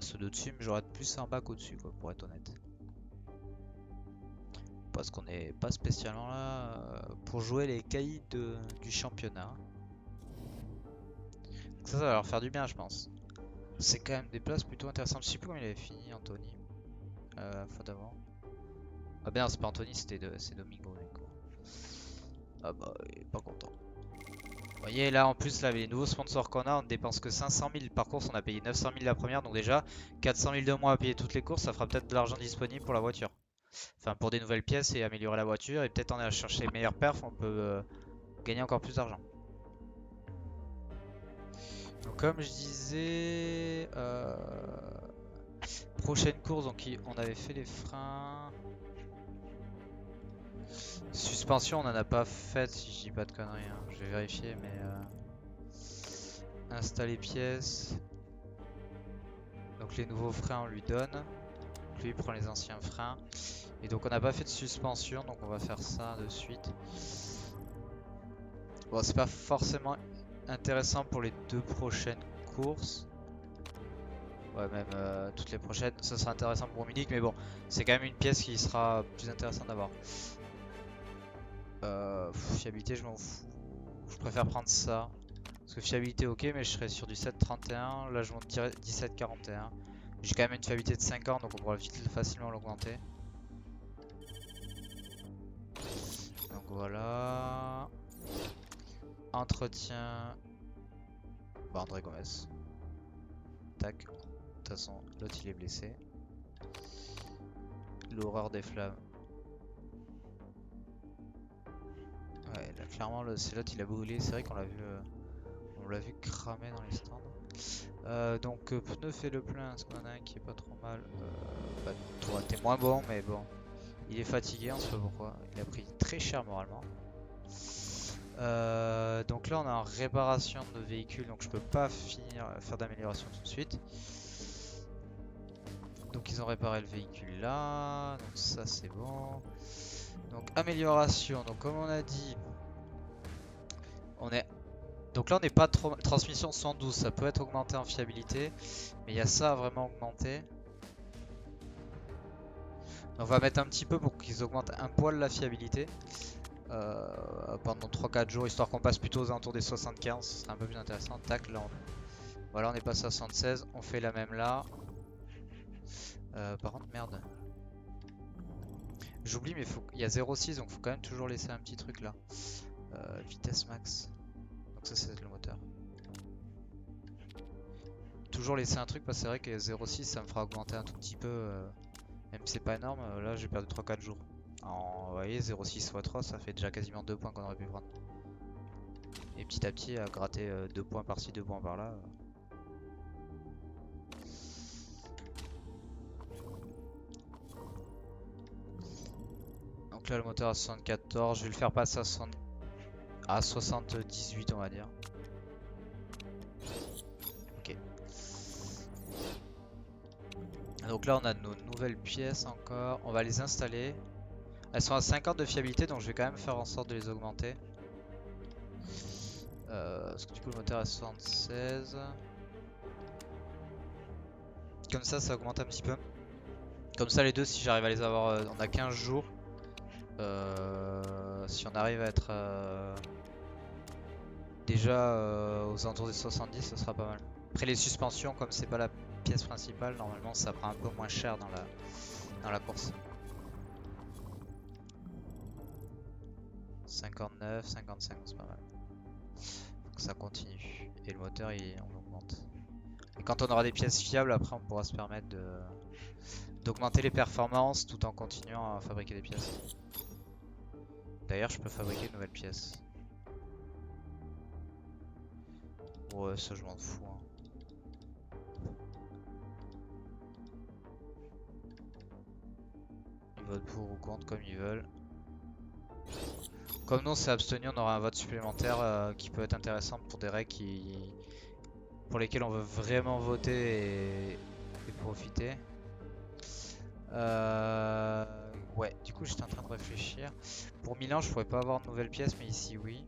ceux de dessus, mais j'aurais plus un bac au-dessus, quoi, pour être honnête. Parce qu'on n'est pas spécialement là pour jouer les caïds du championnat. Donc ça va leur faire du bien, je pense. C'est quand même des places plutôt intéressantes. Je sais plus comment il avait fini, Anthony, la fois d'avant. Ah ben non, c'est pas Anthony, c'est Domingo, du coup. Ah bah, il est pas content. Vous voyez, là, en plus, là, les nouveaux sponsors qu'on a, on ne dépense que 500 000 par course. On a payé 900 000 la première, donc déjà, 400 000 de moins à payer toutes les courses, ça fera peut-être de l'argent disponible pour la voiture. Enfin, pour des nouvelles pièces et améliorer la voiture. Et peut-être en allant chercher les meilleures perfs, on peut gagner encore plus d'argent. Donc comme je disais, prochaine course, donc on avait fait les freins. Suspension, on en a pas fait si je dis pas de conneries, hein. Je vais vérifier, mais installer pièces. Donc les nouveaux freins on lui donne. Donc lui il prend les anciens freins. Et donc on n'a pas fait de suspension, donc on va faire ça de suite. Bon, c'est pas forcément intéressant pour les 2 prochaines courses. Ouais, même toutes les prochaines, ça sera intéressant pour Munich, mais bon, c'est quand même une pièce qui sera plus intéressante d'avoir. Fiabilité, je m'en fous. Je préfère prendre ça. Parce que fiabilité, ok, mais je serai sur du 7,31. Là, je monte 17,41. J'ai quand même une fiabilité de 50, donc on pourra facilement l'augmenter. Donc voilà. Entretien. Bah, André Gomez. Tac. De toute façon, l'autre il est blessé. L'horreur des flammes. Ouais, là, clairement, c'est l'autre il a brûlé. C'est vrai qu'on l'a vu. On l'a vu cramer dans les stands. Donc pneu fait le plein, parce qu'on en a un qui est pas trop mal. Bah, toi t'es moins bon, mais bon. Il est fatigué, on sait pas pourquoi. Il a pris très cher moralement. Donc là on est en réparation de véhicule, donc je peux pas faire d'amélioration tout de suite. Donc ils ont réparé le véhicule là, donc ça c'est bon. Donc amélioration, donc comme on a dit, on est donc là on n'est pas trop transmission 112, ça peut être augmenté en fiabilité, mais il y a ça à vraiment augmenter. On va mettre un petit peu pour qu'ils augmentent un poil la fiabilité pendant 3-4 jours, histoire qu'on passe plutôt aux alentours des 75, ce serait un peu plus intéressant. Tac, là voilà, on est passé à 76, on fait la même là. Par contre, merde. J'oublie, mais il y a 0,6, donc faut quand même toujours laisser un petit truc là. Vitesse max. Donc ça, c'est le moteur. Toujours laisser un truc, parce que c'est vrai que 0,6, ça me fera augmenter un tout petit peu. Même si c'est pas énorme, là j'ai perdu 3-4 jours. Vous voyez, 0,6 x 3, ça fait déjà quasiment 2 points qu'on aurait pu prendre. Et petit à petit, à gratter 2 points par-ci, 2 points par-là. Donc là, le moteur à 74, je vais le faire passer à 78, on va dire. Ok. Donc là, on a nos nouvelles pièces encore. On va les installer. Elles sont à 50 de fiabilité, donc je vais quand même faire en sorte de les augmenter. Parce que du coup, le moteur est à 76. Comme ça augmente un petit peu. Comme ça, les deux, si j'arrive à les avoir, on a 15 jours. Si on arrive à être déjà aux alentours des 70, ça sera pas mal. Après, les suspensions, comme c'est pas la pièce principale, normalement, ça prend un peu moins cher dans la course. 59, 55, c'est pas mal. Faut que ça continue. Et le moteur, on augmente. Et quand on aura des pièces fiables, après, on pourra se permettre d'augmenter les performances tout en continuant à fabriquer des pièces. D'ailleurs, je peux fabriquer de nouvelles pièces. Ouais, ça, je m'en fous, hein. Ils votent pour ou contre comme ils veulent. Comme non, c'est abstenu, on aura un vote supplémentaire qui peut être intéressant pour des règles pour lesquelles on veut vraiment voter et profiter. Ouais, du coup j'étais en train de réfléchir. Pour Milan, je pourrais pas avoir de nouvelles pièces, mais ici oui.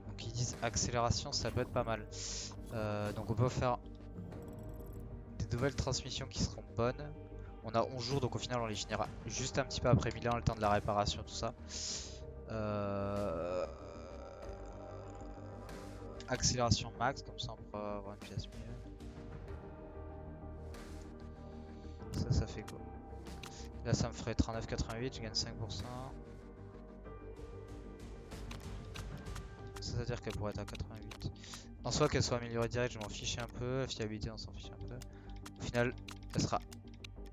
Donc ils disent accélération, ça peut être pas mal. Donc on peut faire nouvelles transmissions qui seront bonnes. On a 11 jours, donc au final on les finira juste un petit peu après Milan, le temps de la réparation, tout ça. Accélération max, comme ça on pourra avoir une pièce mieux. Ça fait quoi? Là ça me ferait 39,88, je gagne 5%. Ça veut dire qu'elle pourrait être à 88. En soit qu'elle soit améliorée direct, je m'en fiche un peu. La fiabilité, on s'en fiche un peu. Au final,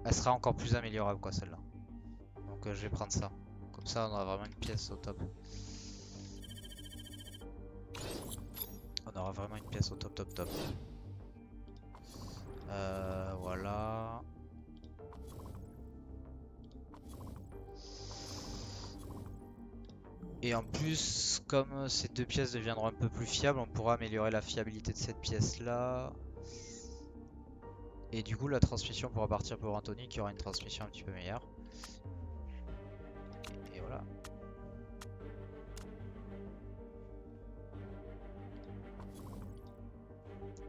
elle sera encore plus améliorable quoi celle-là. Donc je vais prendre ça. Comme ça on aura vraiment une pièce au top. On aura vraiment une pièce au top top top. Voilà. Et en plus, comme ces deux pièces deviendront un peu plus fiables, on pourra améliorer la fiabilité de cette pièce là. Et du coup la transmission pourra partir pour Anthony qui aura une transmission un petit peu meilleure. Et voilà.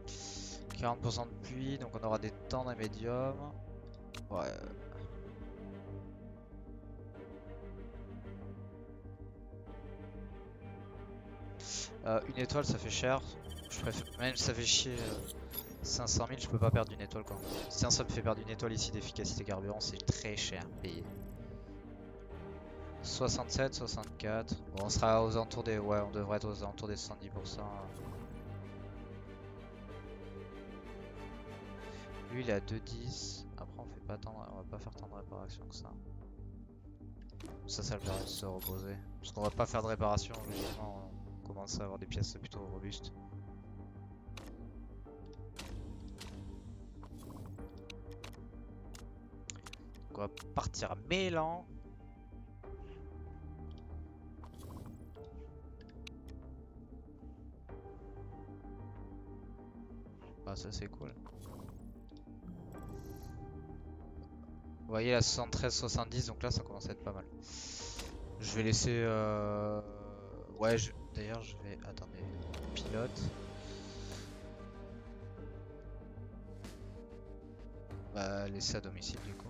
« 40% de pluie, donc on aura des temps d'un médium. » Ouais. Une étoile ça fait cher. Je préfère... Même si ça fait chier 500 000, je peux pas perdre une étoile quoi. Si ça me fait perdre une étoile ici d'efficacité carburant, c'est très cher payé. 67, 64. Bon, on sera aux alentours des... Ouais, on devrait être aux alentours des 70%. Lui il est à 2,10. Après on fait pas tant... on va pas faire tant de réparation que ça. Ça le permet de se reposer. Parce qu'on va pas faire de réparation, logiquement on commence à avoir des pièces plutôt robustes. Donc on va partir à Milan. Ah ça c'est cool. Vous voyez la 73-70, donc là ça commence à être pas mal. Je vais laisser... Ouais, d'ailleurs je vais... Attendez, pilote. Bah laisser à domicile du coup.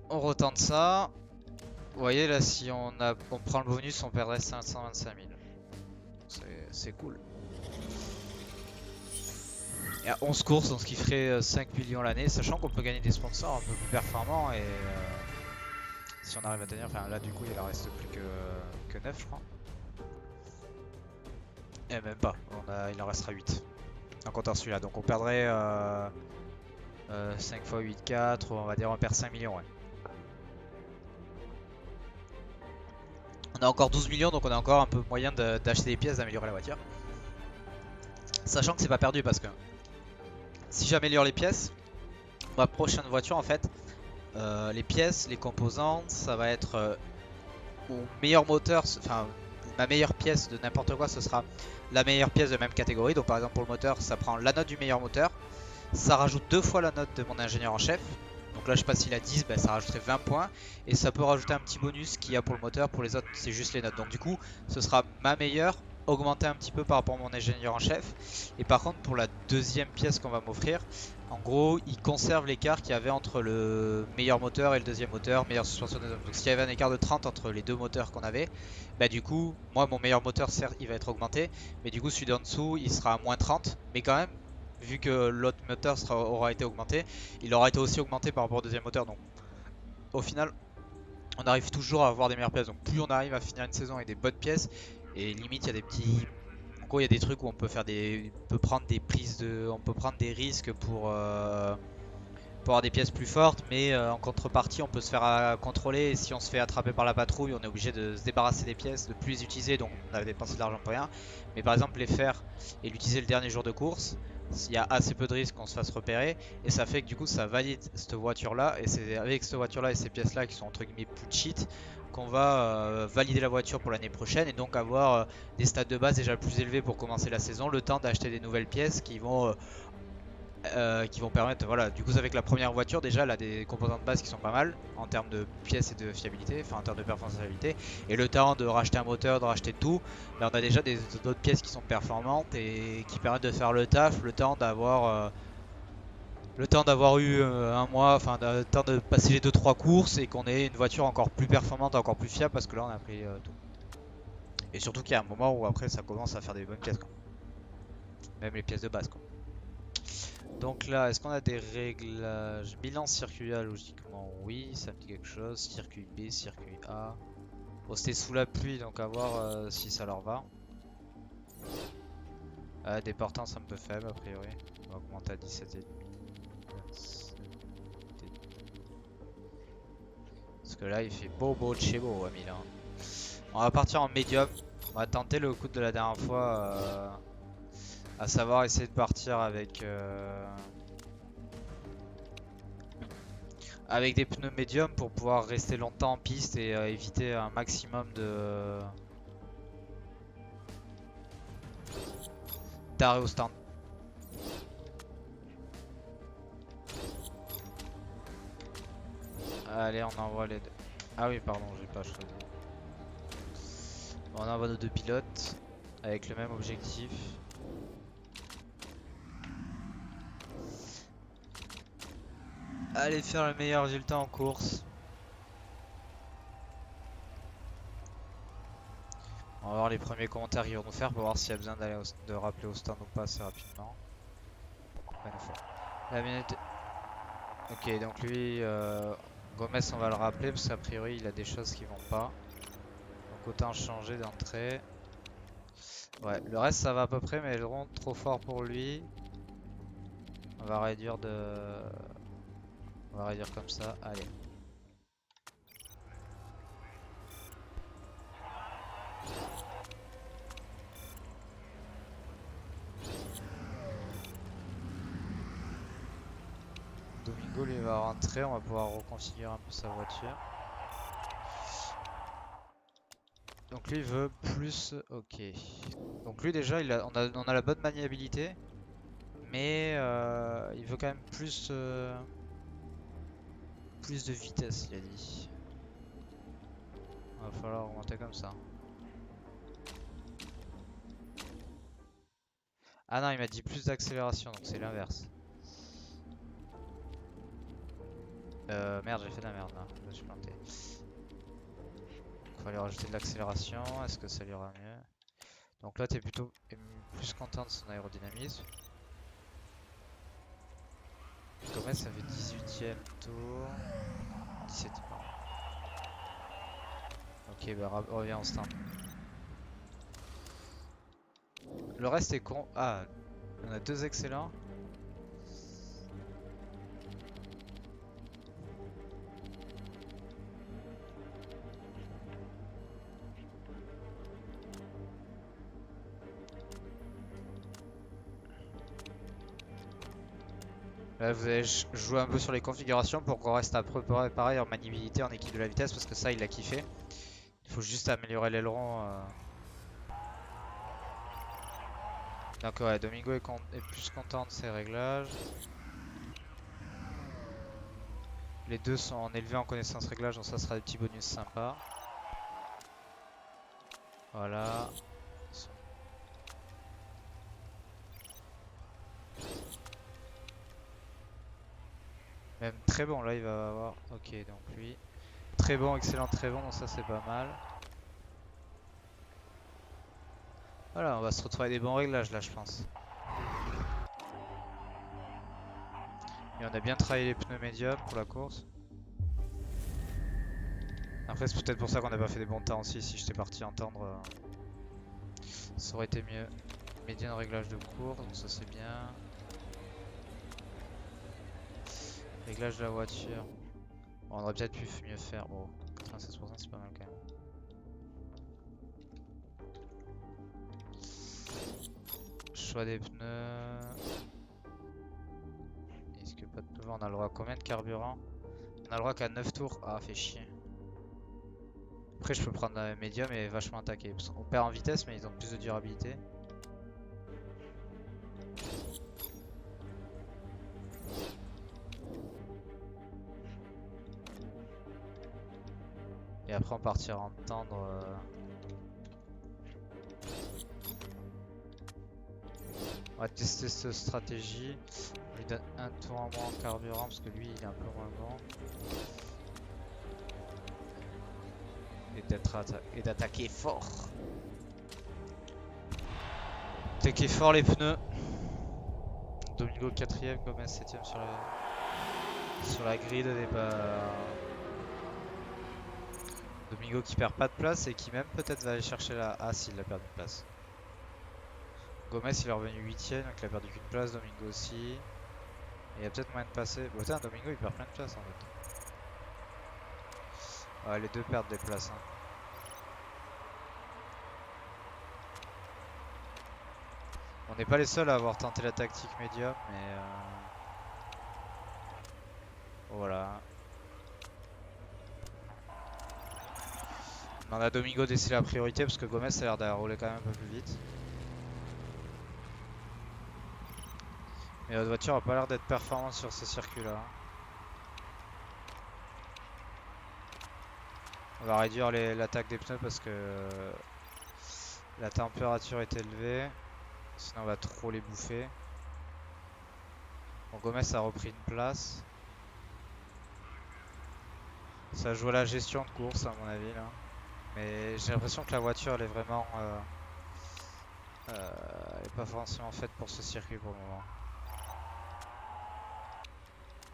On retente ça. Vous voyez là si on prend le bonus on perdrait 525 000. C'est cool. Et à 11 courses, donc ce qui ferait 5 millions l'année, sachant qu'on peut gagner des sponsors un peu plus performants et si on arrive à tenir, enfin là du coup il en reste plus que 9 je crois. Et même pas, il en restera 8 en comptant celui-là, donc on perdrait 5 x 8, 4, on va dire on perd 5 millions ouais. On a encore 12 millions donc on a encore un peu moyen d'acheter des pièces, d'améliorer la voiture. Sachant que c'est pas perdu parce que si j'améliore les pièces, ma prochaine voiture en fait, les pièces, les composantes, ça va être mon meilleur moteur, enfin ma meilleure pièce de n'importe quoi, ce sera la meilleure pièce de même catégorie. Donc par exemple pour le moteur, ça prend la note du meilleur moteur, ça rajoute 2 fois la note de mon ingénieur en chef. Donc là je passe s'il a 10, bah, ça rajouterait 20 points. Et ça peut rajouter un petit bonus qu'il y a pour le moteur, pour les autres c'est juste les notes. Donc du coup ce sera ma meilleure, augmentée un petit peu par rapport à mon ingénieur en chef. Et par contre pour la deuxième pièce qu'on va m'offrir, en gros il conserve l'écart qu'il y avait entre le meilleur moteur et le deuxième moteur, meilleure suspension des hommes. Donc s'il y avait un écart de 30 entre les deux moteurs qu'on avait, bah du coup moi mon meilleur moteur certes il va être augmenté, mais du coup celui d'en dessous il sera à moins 30. Mais quand même, vu que l'autre moteur aura été augmenté, il aura été aussi augmenté par rapport au deuxième moteur. Donc au final on arrive toujours à avoir des meilleures pièces. Donc plus on arrive à finir une saison avec des bonnes pièces, et limite il y a des petits... En gros il y a des trucs où on peut faire on peut prendre des prises de... On peut prendre des risques pour avoir des pièces plus fortes, mais en contrepartie on peut se faire contrôler, et si on se fait attraper par la patrouille on est obligé de se débarrasser des pièces, de plus les utiliser, donc on a dépensé de l'argent pour rien. Mais par exemple les faire et l'utiliser le dernier jour de course, il y a assez peu de risques qu'on se fasse repérer, et ça fait que du coup ça valide cette voiture là, et c'est avec cette voiture là et ces pièces là qui sont entre guillemets plus cheat qu'on va valider la voiture pour l'année prochaine, et donc avoir des stats de base déjà plus élevés pour commencer la saison, le temps d'acheter des nouvelles pièces qui vont permettre, voilà, du coup avec la première voiture déjà elle a des composants de base qui sont pas mal en termes de pièces et de fiabilité, enfin en termes de performance et de fiabilité, et le temps de racheter un moteur, de racheter tout, là on a déjà d'autres pièces qui sont performantes et qui permettent de faire le taf, le temps d'avoir Le temps d'avoir eu un mois, enfin le temps de passer les 2-3 courses et qu'on ait une voiture encore plus performante, encore plus fiable parce que là on a pris tout. Et surtout qu'il y a un moment où après ça commence à faire des bonnes pièces quoi. Même les pièces de base quoi. Donc là, est-ce qu'on a des réglages? Bilan circuit A, logiquement oui, ça me dit quelque chose. Circuit B, circuit A. Bon, c'était sous la pluie, donc à voir si ça leur va. Des portances un peu faibles a priori. On va augmenter à 17,5. 27,5. Parce que là il fait beau de chez beau à Milan. On va partir en médium. On va tenter le coup de la dernière fois. À savoir essayer de partir avec des pneus médiums pour pouvoir rester longtemps en piste et éviter un maximum d'arrêt au stand. Allez, on envoie les deux. Ah oui, pardon, j'ai pas choisi. On envoie nos deux pilotes avec le même objectif. Allez faire le meilleur résultat en course. On va voir les premiers commentaires qu'ils vont nous faire pour voir s'il y a besoin de rappeler au stand ou pas assez rapidement. Ouais, nous faire. La minute. Ok, donc lui, Gomez, on va le rappeler parce qu'a priori il a des choses qui vont pas. Donc autant changer d'entrée. Ouais, le reste ça va à peu près, mais le rond trop fort pour lui. On va réduire On va réduire comme ça. Allez. Domingo lui va rentrer, on va pouvoir reconfigurer un peu sa voiture. Donc lui il veut plus. Ok. Donc lui déjà on a la bonne maniabilité. Mais il veut quand même plus de vitesse, il a dit. Va falloir augmenter comme ça. Ah non, il m'a dit plus d'accélération, donc c'est l'inverse. Merde, j'ai fait de la merde là, je me suis planté. Il fallait rajouter de l'accélération, est-ce que ça ira mieux? Donc là, t'es plutôt plus content de son aérodynamisme. Gomez, ça fait 18ème tour. 17, pardon. Ok, bah reviens en stand. Le reste est con. Ah, on a deux excellents. Là, vous allez jouer un peu sur les configurations pour qu'on reste à peu près pareil en maniabilité, en équipe de la vitesse, parce que ça, il a kiffé. Il faut juste améliorer l'aileron. Donc ouais, Domingo est plus content de ses réglages. Les deux sont en élevé en connaissance réglage, donc ça sera des petits bonus sympas. Voilà. Même très bon, là il va avoir... Ok, donc lui... Très bon, excellent, très bon, donc ça c'est pas mal. Voilà, on va se retrouver avec des bons réglages là, je pense. Et on a bien travaillé les pneus médiums pour la course. Après c'est peut-être pour ça qu'on n'a pas fait des bons temps aussi, si j'étais parti entendre... ça aurait été mieux. Médiane réglage de course, donc ça c'est bien. Réglage de la voiture. Bon, on aurait peut-être pu mieux faire. Bon, 96% c'est pas mal quand même. Choix des pneus. Est-ce que pas de pneus? On a le droit à combien de carburant? On a le droit qu'à 9 tours. Ah, fait chier. Après, je peux prendre la médium et vachement attaquer. Parce qu'on perd en vitesse, mais ils ont plus de durabilité. Et après, on partira en tendre. On va tester cette stratégie. On lui donne un tour en moins en carburant parce que lui il est un peu moins bon. Et d'attaquer fort. Attaquer fort les pneus. Domingo 4ème, Gomez 7ème sur la grille de départ. Domingo qui perd pas de place et qui même peut-être va aller chercher la... Ah si, il a perdu une place. Gomez il est revenu 8ème donc il a perdu qu'une place, Domingo aussi. Et il y a peut-être moyen de passer. Bon, putain, Domingo il perd plein de places en fait. Ouais, les deux perdent des places. Hein. On n'est pas les seuls à avoir tenté la tactique médium, mais voilà. On a Domingo d'essayer la priorité parce que Gomez a l'air d'aller rouler quand même un peu plus vite. Mais votre voiture a pas l'air d'être performante sur ces circuits-là. On va réduire l'attaque des pneus parce que la température est élevée. Sinon on va trop les bouffer. Bon, Gomez a repris une place. Ça joue à la gestion de course à mon avis là. Mais j'ai l'impression que la voiture elle est vraiment... elle est pas forcément faite pour ce circuit pour le moment.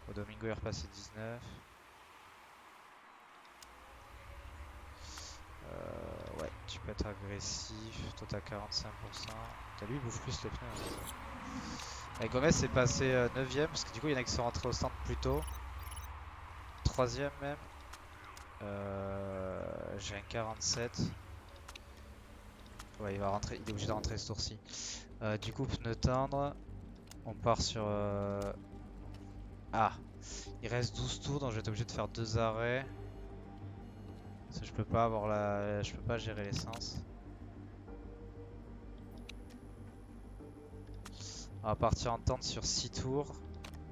Au Domingo est repassé 19. Ouais, tu peux être agressif. Toi t'as 45%. T'as lui il bouffe plus les pneus. Et Gomez est passé 9ème parce que du coup il y en a qui sont rentrés au stand plus tôt. 3ème même. J'ai un 47. Ouais, il va rentrer, il est obligé de rentrer ce tour-ci. Du coup, pneu tendre. On part sur. Ah, il reste 12 tours donc je vais être obligé de faire 2 arrêts. Parce que je peux pas avoir la. Je peux pas gérer l'essence. On va partir en tente sur 6 tours.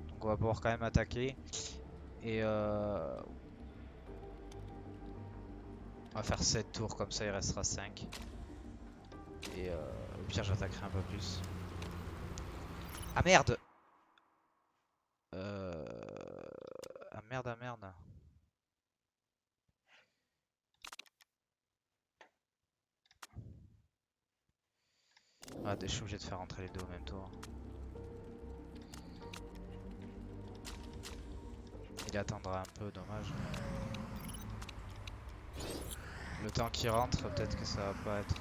Donc on va pouvoir quand même attaquer. Et on va faire 7 tours comme ça il restera 5. Et au pire j'attaquerai un peu plus. Ah merde! Ah merde, ah merde. Ah, je suis obligé de faire rentrer les deux au même tour. Il attendra un peu, dommage. Le temps qu'il rentre, peut-être que ça va pas être...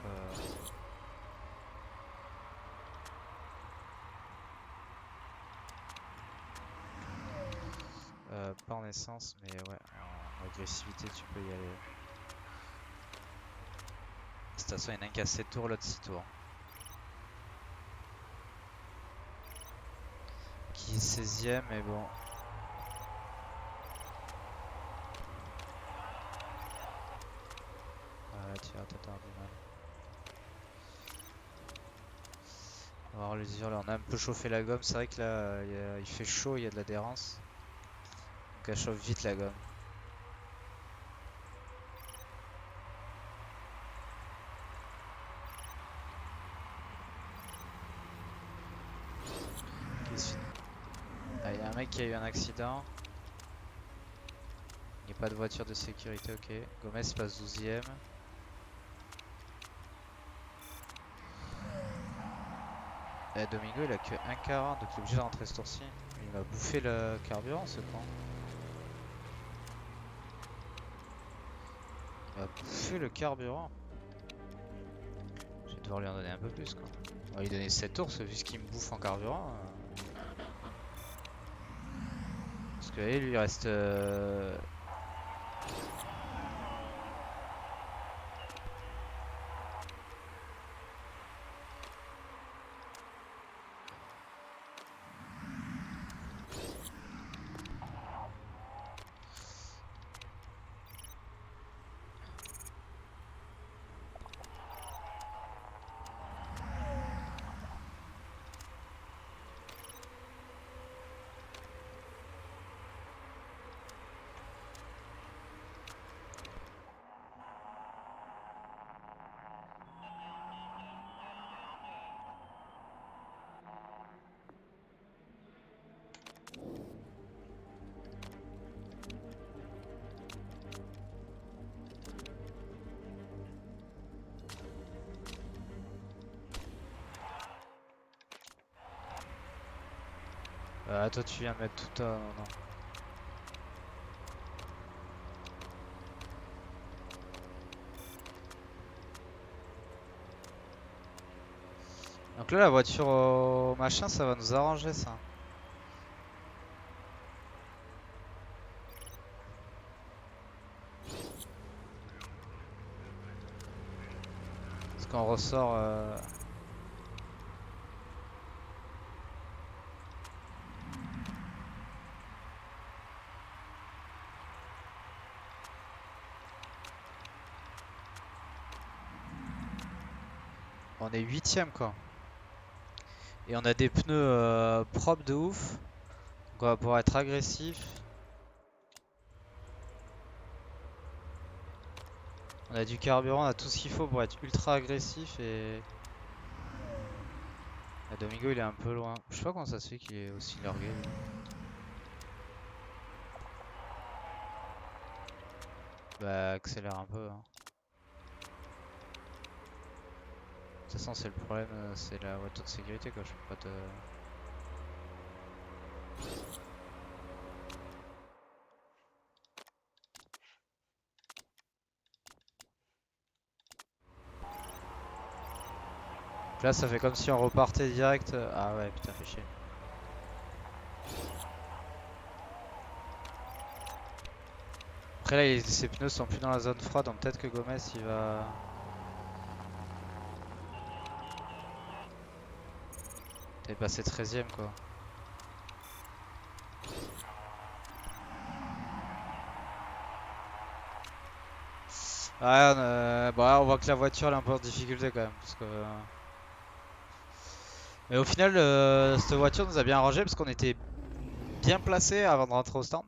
pas en essence, mais ouais, en agressivité, tu peux y aller. De toute façon, il y en a un qui a 7 tours, l'autre 6 tours. Qui est 16ème, mais bon. Tu vas t'attendre du mal. On va voir les yeux là, on a un peu chauffé la gomme. C'est vrai que là, il fait chaud, il y a de l'adhérence. Donc elle chauffe vite la gomme. Ah, il y a un mec qui a eu un accident. Il n'y a pas de voiture de sécurité, ok. Gomez passe 12ème. Domingo il a que 1,40 donc il est obligé de rentrer ce tour-ci. Il va bouffer le carburant ce con. Il va bouffer le carburant. Je vais devoir lui en donner un peu plus quoi. On va lui donner 7 tours vu ce qu'il me bouffe en carburant. Parce que lui il reste... Bah toi tu viens de mettre tout à... Non. Donc là la voiture au machin ça va nous arranger ça. Parce qu'on ressort... On est 8ème quoi. Et on a des pneus propres de ouf. Donc on va pouvoir être agressif. On a du carburant, on a tout ce qu'il faut pour être ultra agressif et... Domingo il est un peu loin. Je sais pas comment ça se fait qu'il est aussi largué lui. Bah accélère un peu hein. De toute façon c'est le problème, c'est la voiture de sécurité quoi, je peux pas te... Là ça fait comme si on repartait direct. Ah ouais putain fait chier. Après là ses pneus sont plus dans la zone froide donc peut-être que Gomez il va... T'es passé 13ème quoi. Ouais bah, on voit que la voiture elle est un peu en difficulté quand même parce que... Mais au final cette voiture nous a bien arrangé parce qu'on était bien placé avant de rentrer au stand.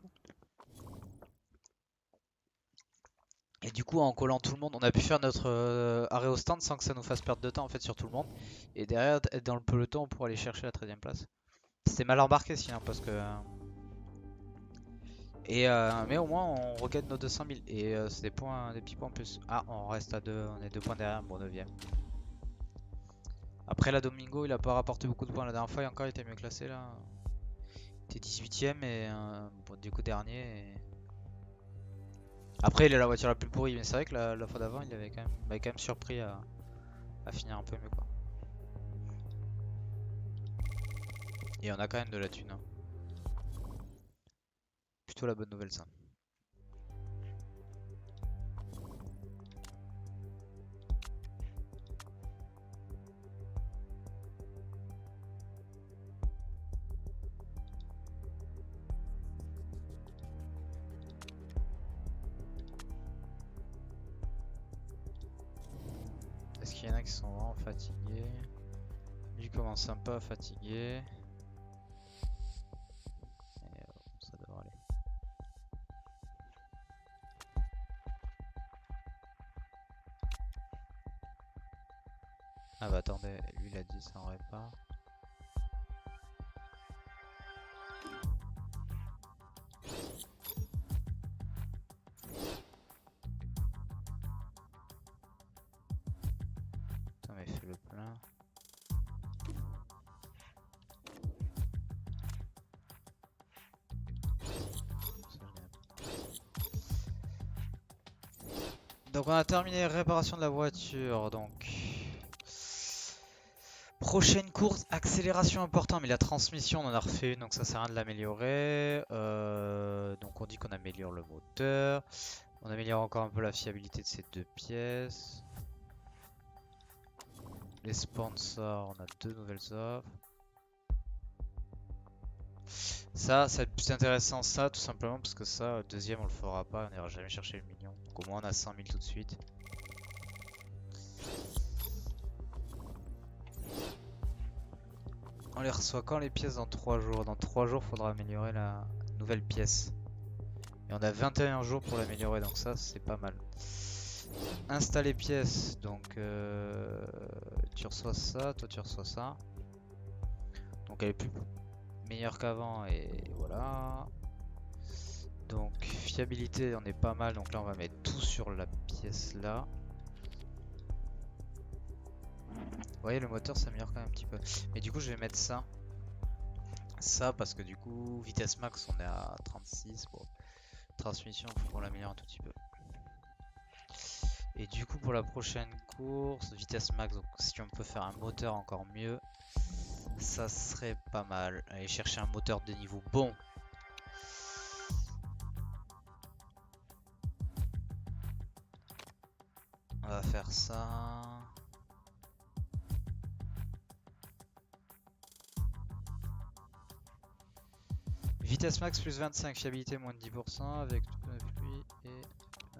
Et du coup, en collant tout le monde, on a pu faire notre arrêt au stand sans que ça nous fasse perdre de temps en fait sur tout le monde. Et derrière, être dans le peloton pour aller chercher la 13ème place. C'était mal embarqué sinon parce que... mais au moins on regagne nos 200 000 et c'est des points, des petits points en plus. Ah, on reste à 2, on est 2 points derrière, bon 9ème. Après la Domingo, il a pas rapporté beaucoup de points la dernière fois et encore il était mieux classé là. Il était 18ème et bon, du coup dernier. Après il a la voiture la plus pourrie mais c'est vrai que la fois d'avant il avait m'avait quand même surpris à finir un peu mieux quoi. Et on a quand même de la thune hein. Plutôt la bonne nouvelle ça. Est-ce qu'il y en a qui sont vraiment fatigués? Lui commence un peu à fatiguer. Et ça devrait aller. Ah bah attendez, lui il a dit ça en répare. Putain mais il fait le plein. Donc on a terminé la réparation de la voiture, donc prochaine course, accélération importante, mais la transmission on en a refait une donc ça sert à rien de l'améliorer. Donc on dit qu'on améliore le moteur, on améliore encore un peu la fiabilité de ces deux pièces. Les sponsors, on a 2 nouvelles offres. Ça va être plus intéressant ça tout simplement parce que ça, deuxième on le fera pas, on n'ira jamais chercher le million. Donc au moins on a 100 000 tout de suite. On les reçoit quand les pièces? Dans 3 jours. Dans 3 jours faudra améliorer la nouvelle pièce. Et on a 21 jours pour l'améliorer donc ça c'est pas mal. Installer pièces, donc tu reçois ça, toi tu reçois ça. Donc elle est plus meilleure qu'avant et voilà. Donc fiabilité on est pas mal donc là on va mettre tout sur la pièce là. Vous voyez le moteur s'améliore quand même un petit peu. Mais du coup je vais mettre ça. Ça parce que du coup, vitesse max, on est à 36. Bon, transmission, faut qu'on l'améliore un tout petit peu. Et du coup, pour la prochaine course, vitesse max, donc si on peut faire un moteur encore mieux, ça serait pas mal. Aller chercher un moteur de niveau bon. On va faire ça. Vitesse max plus 25, fiabilité moins de 10% avec tout pneu pluie et pneu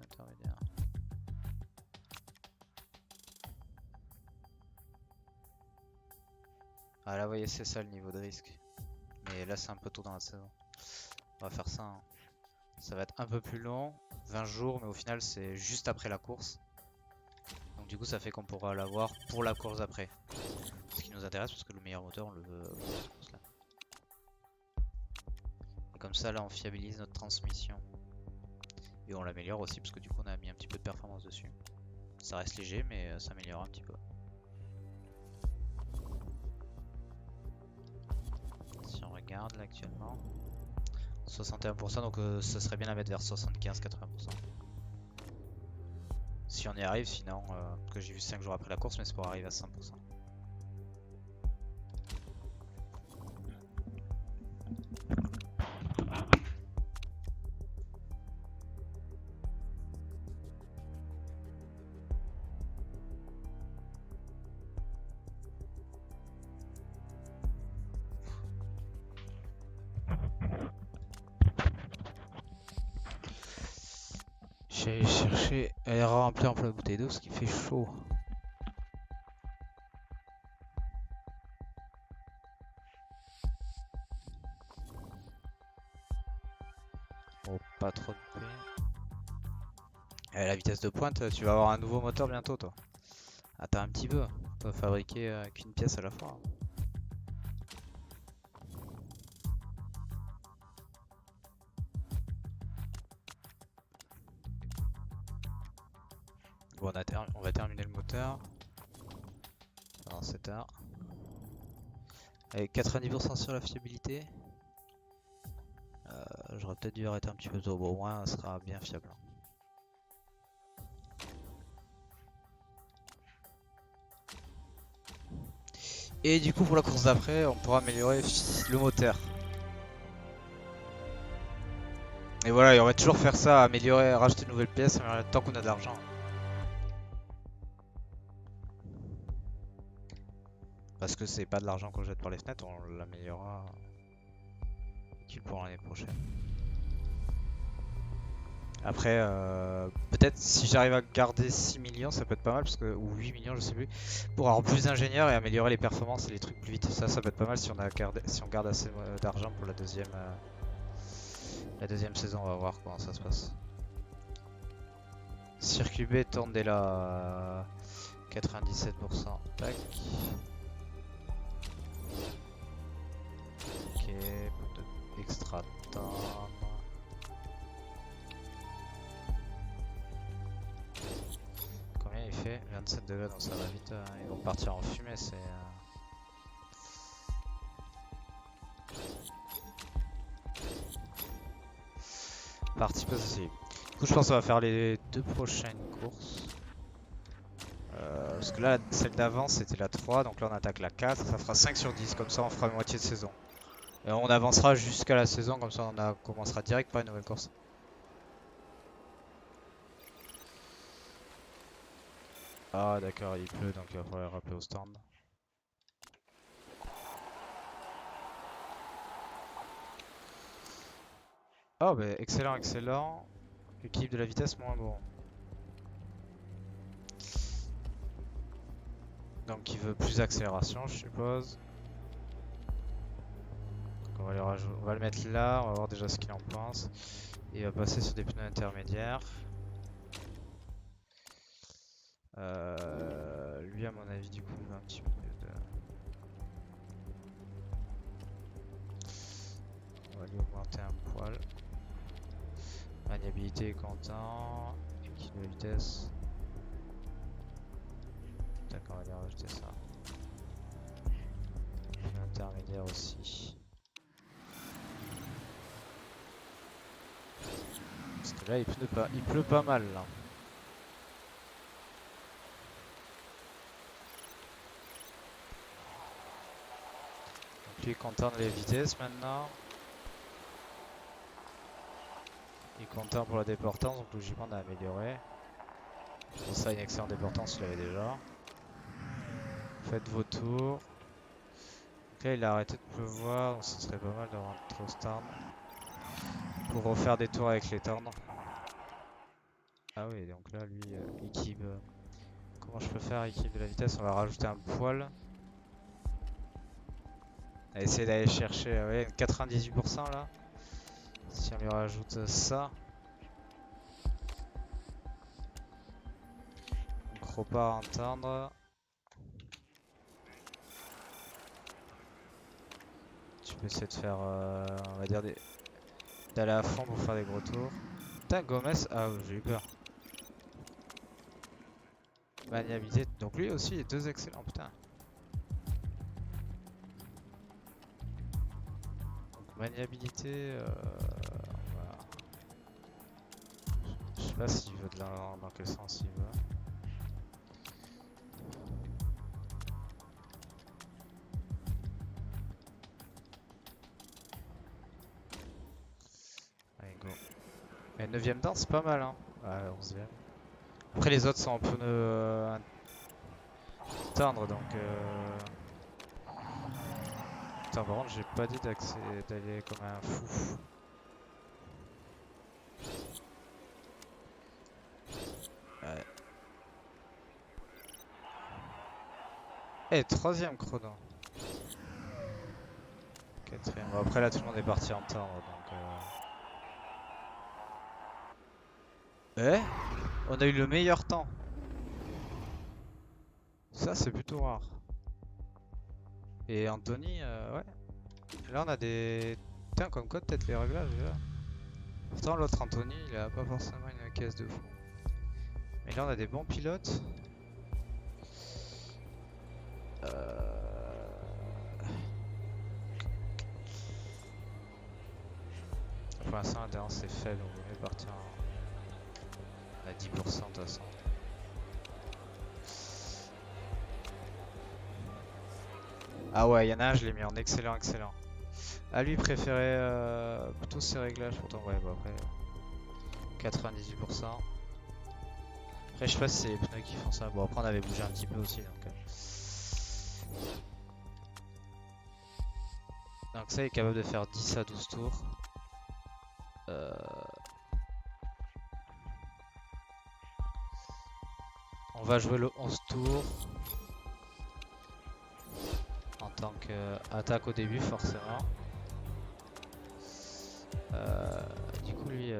intermédiaire. Ah là, vous voyez, c'est ça le niveau de risque. Mais là, c'est un peu tôt dans la saison. On va faire ça, hein. Ça va être un peu plus long, 20 jours, mais au final, c'est juste après la course. Donc du coup, ça fait qu'on pourra l'avoir pour la course après. Ce qui nous intéresse, parce que le meilleur moteur, on le veut pour cette course-là. Et comme ça, là, on fiabilise notre transmission. Et on l'améliore aussi, parce que du coup, on a mis un petit peu de performance dessus. Ça reste léger, mais ça améliore un petit peu. Si on regarde là actuellement, 61%, donc ça serait bien à mettre vers 75-80%. Si on y arrive, sinon, que j'ai vu 5 jours après la course, mais c'est pour arriver à 100%. J'ai cherché à remplir un peu la bouteille d'eau parce qu'il fait chaud. Bon, pas trop de pluie. La vitesse de pointe, tu vas avoir un nouveau moteur bientôt, toi. Attends un petit peu. On peut fabriquer qu'une pièce à la fois. Bon, on va terminer le moteur. Dans 7 heures. Avec 90% sur la fiabilité. J'aurais peut-être dû arrêter un petit peu tôt. Bon, au moins, ça sera bien fiable. Et du coup, pour la course d'après, on pourra améliorer le moteur. Et voilà, et on va toujours faire ça, améliorer, rajouter de nouvelles pièces, tant qu'on a de l'argent. Parce que c'est pas de l'argent qu'on jette par les fenêtres, on l'améliorera utile pour l'année prochaine. Après, peut-être si j'arrive à garder 6 millions, ça peut être pas mal, parce que, ou 8 millions, je sais plus, pour avoir plus d'ingénieurs et améliorer les performances et les trucs plus vite. Ça peut être pas mal si on garde assez d'argent pour la deuxième saison. On va voir comment ça se passe. Circuit B, Tondela, 97%. Tac. Ok, extra tendre. Combien il fait? 27 degrés, donc ça va vite. Ils vont partir en fumée, c'est. Parti possible. Du coup, je pense qu'on va faire les 2 prochaines courses. Parce que là, celle d'avant c'était la 3, donc là on attaque la 4, ça fera 5 sur 10, comme ça on fera une moitié de saison. Et on avancera jusqu'à la saison, comme ça commencera direct par une nouvelle course. Ah d'accord, il pleut, donc il va falloir rappeler au stand. Oh bah excellent, excellent. Équilibre de la vitesse moins bon. Donc il veut plus d'accélération, je suppose. Donc on va le mettre là, on va voir déjà ce qu'il en pense. Et il va passer sur des pneus intermédiaires. Lui, à mon avis, du coup, il va un petit peu de. On va lui augmenter un poil. Maniabilité est content. Équilibre de vitesse. D'accord, on va lui rajouter ça. Pneu intermédiaire aussi. Là il pleut pas mal là. Donc lui il contourne les vitesses maintenant. Il contourne pour la déportance, donc logiquement on a amélioré. Pour ça une excellente déportance il avait déjà. Faites vos tours. Donc là il a arrêté de pleuvoir, donc ce serait pas mal de rentrer au stand. Pour refaire des tours avec les tendres. Ah oui, donc là lui équipe. Comment je peux faire équipe de la vitesse? On va rajouter un poil. On va essayer d'aller chercher ouais, 98% là. Si on lui rajoute ça. Donc repart entendre. Tu peux essayer de faire, on va dire, d'aller à fond pour faire des gros tours. Putain, Gomez, ah j'ai eu peur. Maniabilité, donc lui aussi, il est deux excellents, putain. Donc maniabilité, voilà. Je sais pas s'il veut dans quel sens il veut. Allez, go. Et 9ème temps, c'est pas mal, hein. Ouais, 11ème. Après, les autres sont en pneus tendres, donc. Putain, par contre, j'ai pas dit d'aller comme un fou. Ouais. Eh, 3ème chrono. 4ème. Bon, après, là, tout le monde est parti en tendre, donc. Eh? On a eu le meilleur temps. Ça, c'est plutôt rare. Et Anthony, ouais. Là, on a des. Putain, comme quoi, peut-être les réglages, là. Pourtant, l'autre Anthony, il a pas forcément une caisse de fou. Mais là, on a des bons pilotes. Pour l'instant, l'adhérence est faible, on vaut mieux partir à 10% de toute façon. Ah ouais, il y en a un, je l'ai mis en excellent, excellent. Ah, lui, il préférait plutôt ses réglages, pourtant, ouais, bon, après. 98%. Après, je sais pas si c'est les pneus qui font ça. Bon, après, on avait bougé un petit peu aussi, donc. Donc, ça, il est capable de faire 10 à 12 tours. On va jouer le 11 tours. En tant qu'attaque au début, forcément. Du coup, lui,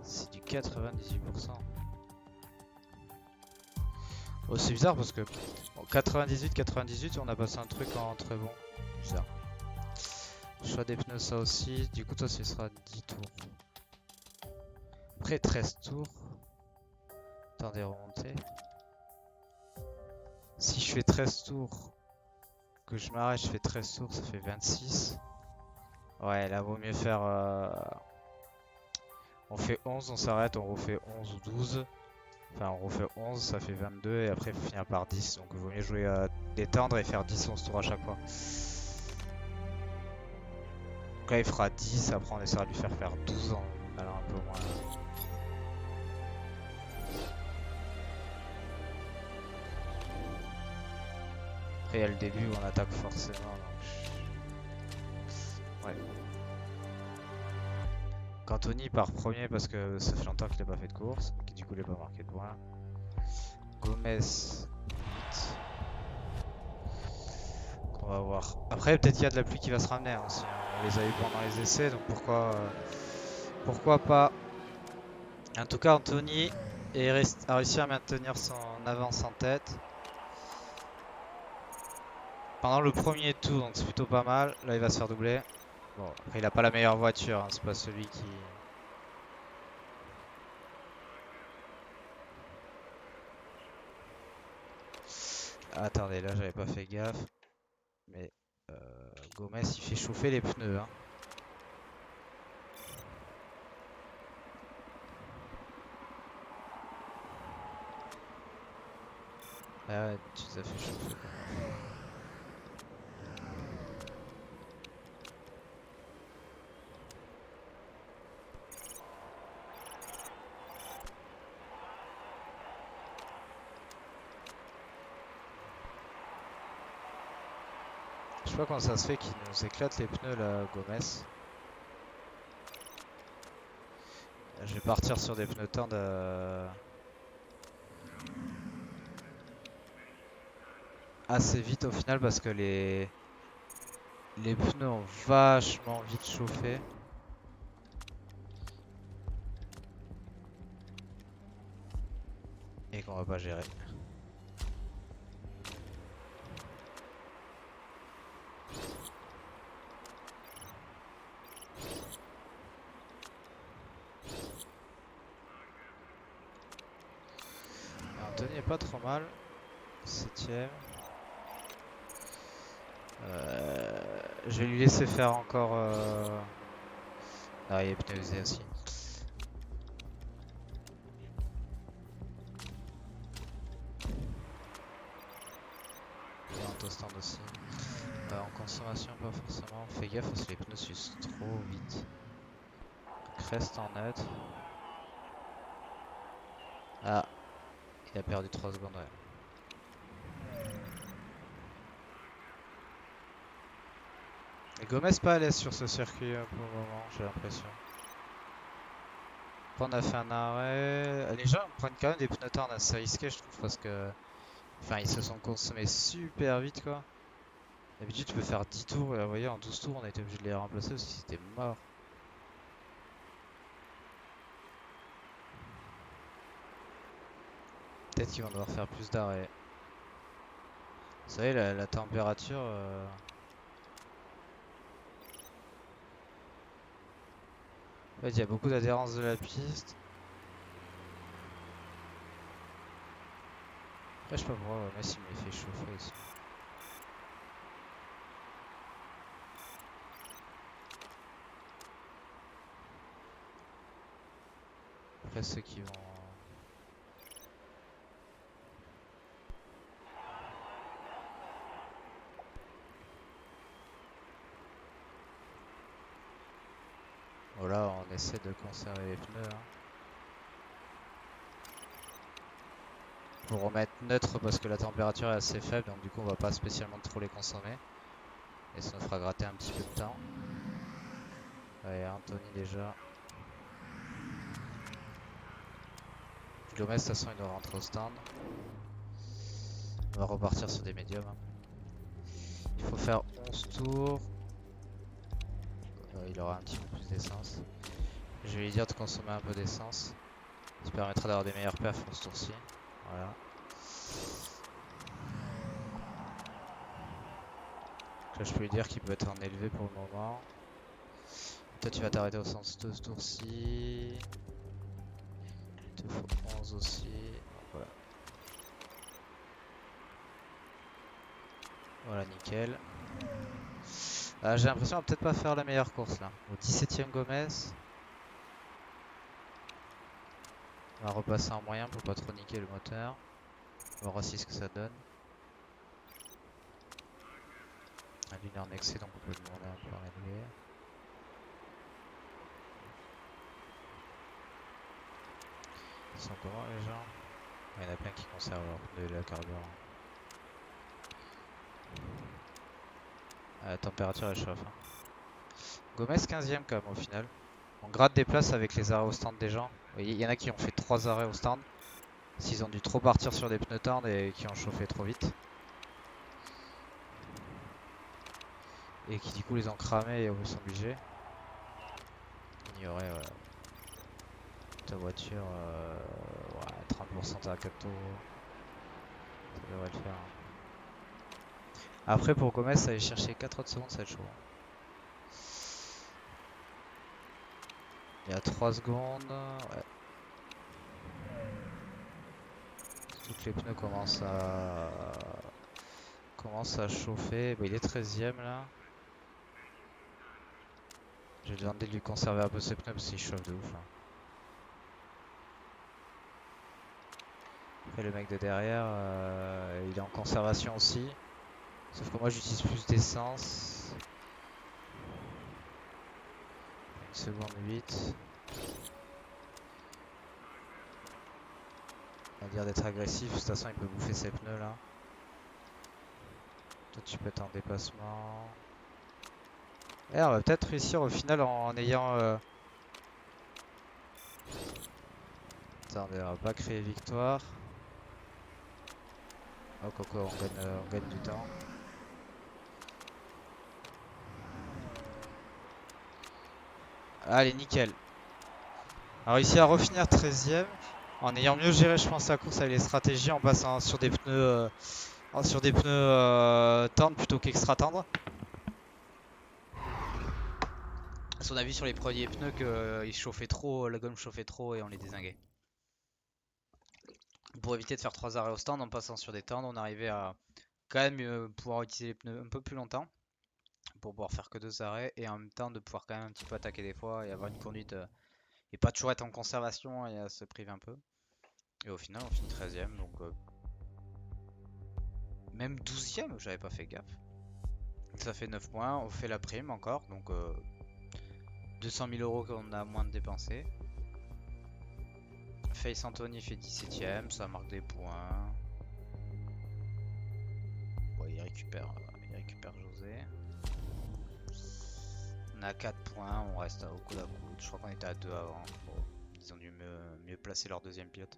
c'est du 98%. Oh, c'est bizarre parce que 98, on a passé un truc en très bon. Bizarre. Choix des pneus, ça aussi. Du coup, toi, ce sera 10 tours. Après 13 tours. Attendez, remonter. Si je fais 13 tours, que je m'arrête, je fais 13 tours, ça fait 26. Ouais, là, vaut mieux faire. On fait 11, on s'arrête, on refait 11 ou 12. Enfin, on refait 11, ça fait 22 et après il faut finir par 10. Donc il vaut mieux jouer détendre et faire 10-11 tours à chaque fois. Donc là il fera 10, après on essaiera de lui faire 12 en allant un peu moins. Après il y a le début où on attaque forcément. Donc... Ouais. Anthony part premier parce que ça fait longtemps qu'il n'a pas fait de course. Et du coup il n'a pas marqué de points. Gomez 8. On va voir. Après, peut-être qu'il y a de la pluie qui va se ramener hein, aussi. On les a eu pendant les essais, donc pourquoi pas. En tout cas, Anthony a réussi à maintenir son avance en tête pendant le premier tour, donc c'est plutôt pas mal. Là, il va se faire doubler. Bon, après, il a pas la meilleure voiture, hein, c'est pas celui qui. Attendez, là, j'avais pas fait gaffe. Mais Gomez, il fait chauffer les pneus. Hein. Ah ouais, tu les as fait chauffer quand même. Je sais pas comment ça se fait qu'il nous éclate les pneus là, Gomez. Je vais partir sur des pneus tendres assez vite au final parce que les pneus ont vachement vite chauffé. Et qu'on va pas gérer. Et Anthony est pas trop mal. 7ème. Je vais lui laisser faire encore. Ah, il est pneu usé aussi. Il est en toastant aussi. En consommation, pas forcément. Fais gaffe parce que les pneus s'usent trop vite. Donc reste en neutre. Ah, il a perdu 3 secondes, ouais. Et Gomez pas à l'aise sur ce circuit pour le moment, j'ai l'impression. Après, on a fait un arrêt. Les gens prennent quand même des pneus tendres assez risqués, je trouve, parce que. Enfin, ils se sont consommés super vite, quoi. D'habitude, tu peux faire 10 tours, et là, vous voyez, en 12 tours, on a été obligé de les remplacer parce qu'ils étaient morts. Peut-être qu'ils vont devoir faire plus d'arrêts. Vous savez, la température. En fait, il y a beaucoup d'adhérence de la piste. Après, je sais pas pourquoi, ouais, Messi me les fait chauffer aussi. Après, ceux qui vont. Voilà, on essaie de conserver les pneus. Hein. Pour remettre neutre parce que la température est assez faible, donc du coup, on va pas spécialement trop les consommer. Et ça nous fera gratter un petit peu de temps. Allez, Anthony déjà. Gomez, de toute façon, il doit rentrer au stand. On va repartir sur des médiums. Hein. Il faut faire 11 tours. Il aura un petit peu plus d'essence. Je vais lui dire de consommer un peu d'essence. Ça permettra d'avoir des meilleurs perfs pour ce tour-ci. Voilà. Là, je peux lui dire qu'il peut être en élevé pour le moment. Toi, tu vas t'arrêter au sens de ce tour-ci. Il te faut 11 aussi. Donc, voilà. Voilà, nickel. J'ai l'impression qu'on va peut-être pas faire la meilleure course là. Au 17ème Gomez. On va repasser en moyen pour pas trop niquer le moteur. On verra aussi ce que ça donne. Lui il est en excès donc on peut demander un peu en élevé. Ils sont comment les gens? Il y en a plein qui conservent leur pneu et la carburant. La température elle chauffe. Hein. Gomez 15ème quand même au final. On gratte des places avec les arrêts au stand des gens. Vous voyez, il y en a qui ont fait 3 arrêts au stand. S'ils ont dû trop partir sur des pneus tendres et qui ont chauffé trop vite. Et qui du coup les ont cramés et sont obligés. Ignorer ta voiture, ouais, 30% de cato. Ça devrait le faire. Hein. Après pour Gomez, ça allait chercher 4 autres secondes, ça va être chaud. Il y a 3 secondes. Ouais. Toutes les pneus commencent à chauffer. Bah, il est 13ème là. J'ai demandé de lui conserver un peu ses pneus parce qu'il chauffe de ouf. Hein. Et le mec de derrière, il est en conservation aussi. Sauf que moi j'utilise plus d'essence. 1 seconde 8. On va dire d'être agressif, de toute façon il peut bouffer ses pneus là. Toi tu peux être en dépassement. Et on va peut-être réussir au final en ayant... Attendez, on va pas créer victoire. Oh Coco, on gagne du temps. Allez, nickel. On a réussi à refinir 13ème en ayant mieux géré, je pense, la course avec les stratégies en passant sur des pneus, tendres plutôt qu'extra tendres. Parce qu'on a vu sur les premiers pneus qu'ils chauffaient trop, la gomme chauffait trop et on les dézinguait. Pour éviter de faire 3 arrêts au stand en passant sur des tendres, on arrivait à quand même pouvoir utiliser les pneus un peu plus longtemps pour pouvoir faire que 2 arrêts et en même temps de pouvoir quand même un petit peu attaquer des fois et avoir une conduite et pas toujours être en conservation et à se priver un peu. Et au final, on finit 13ème, donc même 12ème, j'avais pas fait gaffe. Ça fait 9 points, on fait la prime encore, donc 200 000 € qu'on a moins de dépenser. Face Anthony fait 17ème, ça marque des points. Bon, il récupère José. On a 4 points, on reste au coude à coude. Je crois qu'on était à 2 avant. Bon, ils ont dû mieux placer leur deuxième pilote.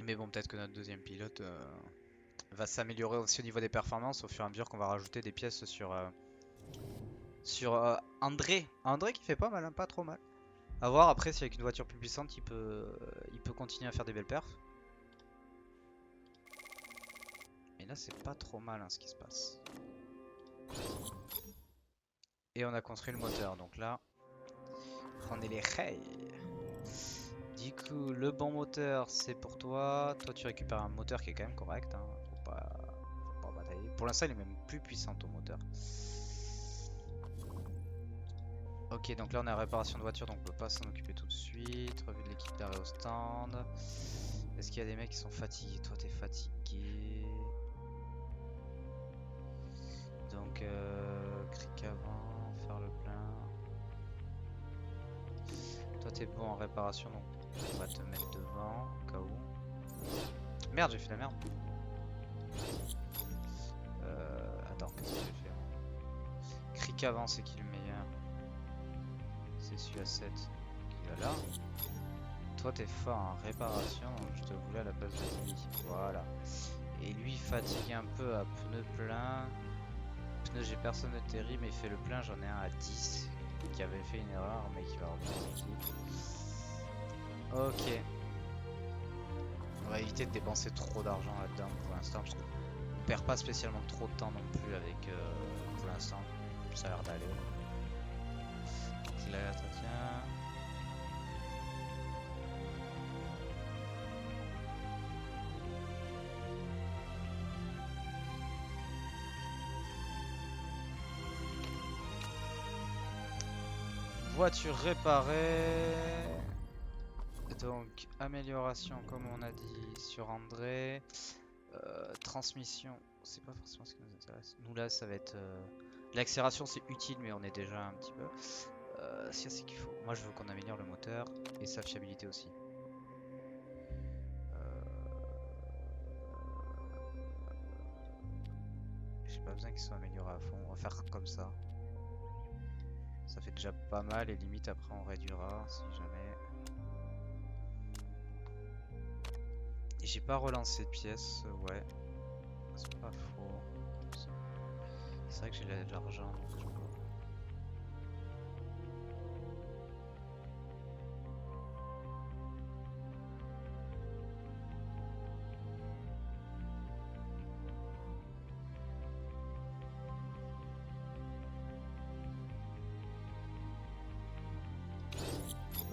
Mais bon, peut-être que notre deuxième pilote va s'améliorer aussi au niveau des performances au fur et à mesure qu'on va rajouter des pièces sur André. André qui fait pas mal, hein, pas trop mal. A voir après si avec une voiture plus puissante il peut continuer à faire des belles perfs. Mais là c'est pas trop mal hein, ce qui se passe. Et on a construit le moteur, donc là on est les rails. Du coup le bon moteur c'est pour toi. Toi tu récupères un moteur qui est quand même correct, hein. Faut pas batailler. Pour l'instant il est même plus puissant ton moteur. Ok, donc là on est à réparation de voiture, donc on peut pas s'en occuper tout de suite. Revue de l'équipe d'arrêt au stand. Est-ce qu'il y a des mecs qui sont fatigués? Toi t'es fatigué. Donc cric avant, faire le plein. Toi t'es bon en réparation, donc on va te mettre devant au cas où. Merde, j'ai fait la merde. Attends, qu'est-ce que j'ai fait? Cric avant, c'est qui le meilleur? C'est celui à 7 qui va là. Toi t'es fort en réparation, donc je te voulais à la place de lui. Voilà. Et lui fatigue un peu à pneu plein. Pneu j'ai personne de terrible, mais il fait le plein, j'en ai un à 10 qui avait fait une erreur mais qui va revenir en équipe. Ok. On va éviter de dépenser trop d'argent là-dedans pour l'instant parce qu'on perd pas spécialement trop de temps non plus avec pour l'instant. Ça a l'air d'aller. Donc là, tiens. Voiture réparée. Donc amélioration comme on a dit sur André. Transmission, c'est pas forcément ce qui nous intéresse. Nous là ça va être... L'accélération c'est utile mais on est déjà un petit peu... si c'est qu'il faut. Moi je veux qu'on améliore le moteur et sa fiabilité aussi. J'ai pas besoin qu'il soit amélioré à fond, on va faire comme ça. Ça fait déjà pas mal et limite après on réduira si jamais. Et j'ai pas relancé de pièces, ouais. C'est pas faux. C'est vrai que j'ai de l'argent donc je peux...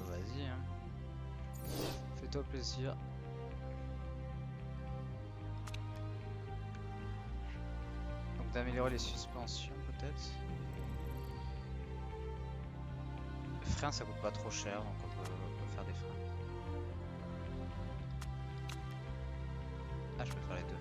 Vas-y hein. Fais-toi plaisir. Donc d'améliorer les suspensions peut-être. Les freins ça coûte pas trop cher donc on peut faire des freins. je peux faire les deux.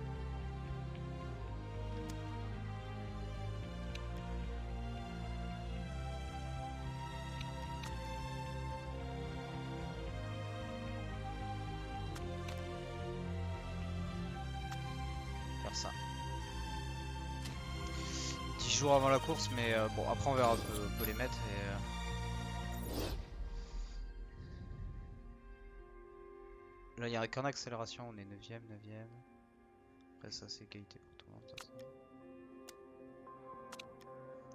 Faire ça. 10 jours avant la course, mais bon, après on verra, on peut les mettre et. Là, il n'y a qu'en accélération, on est 9ème, 9ème. Après, ça, c'est égalité pour tout le monde. De toute façon.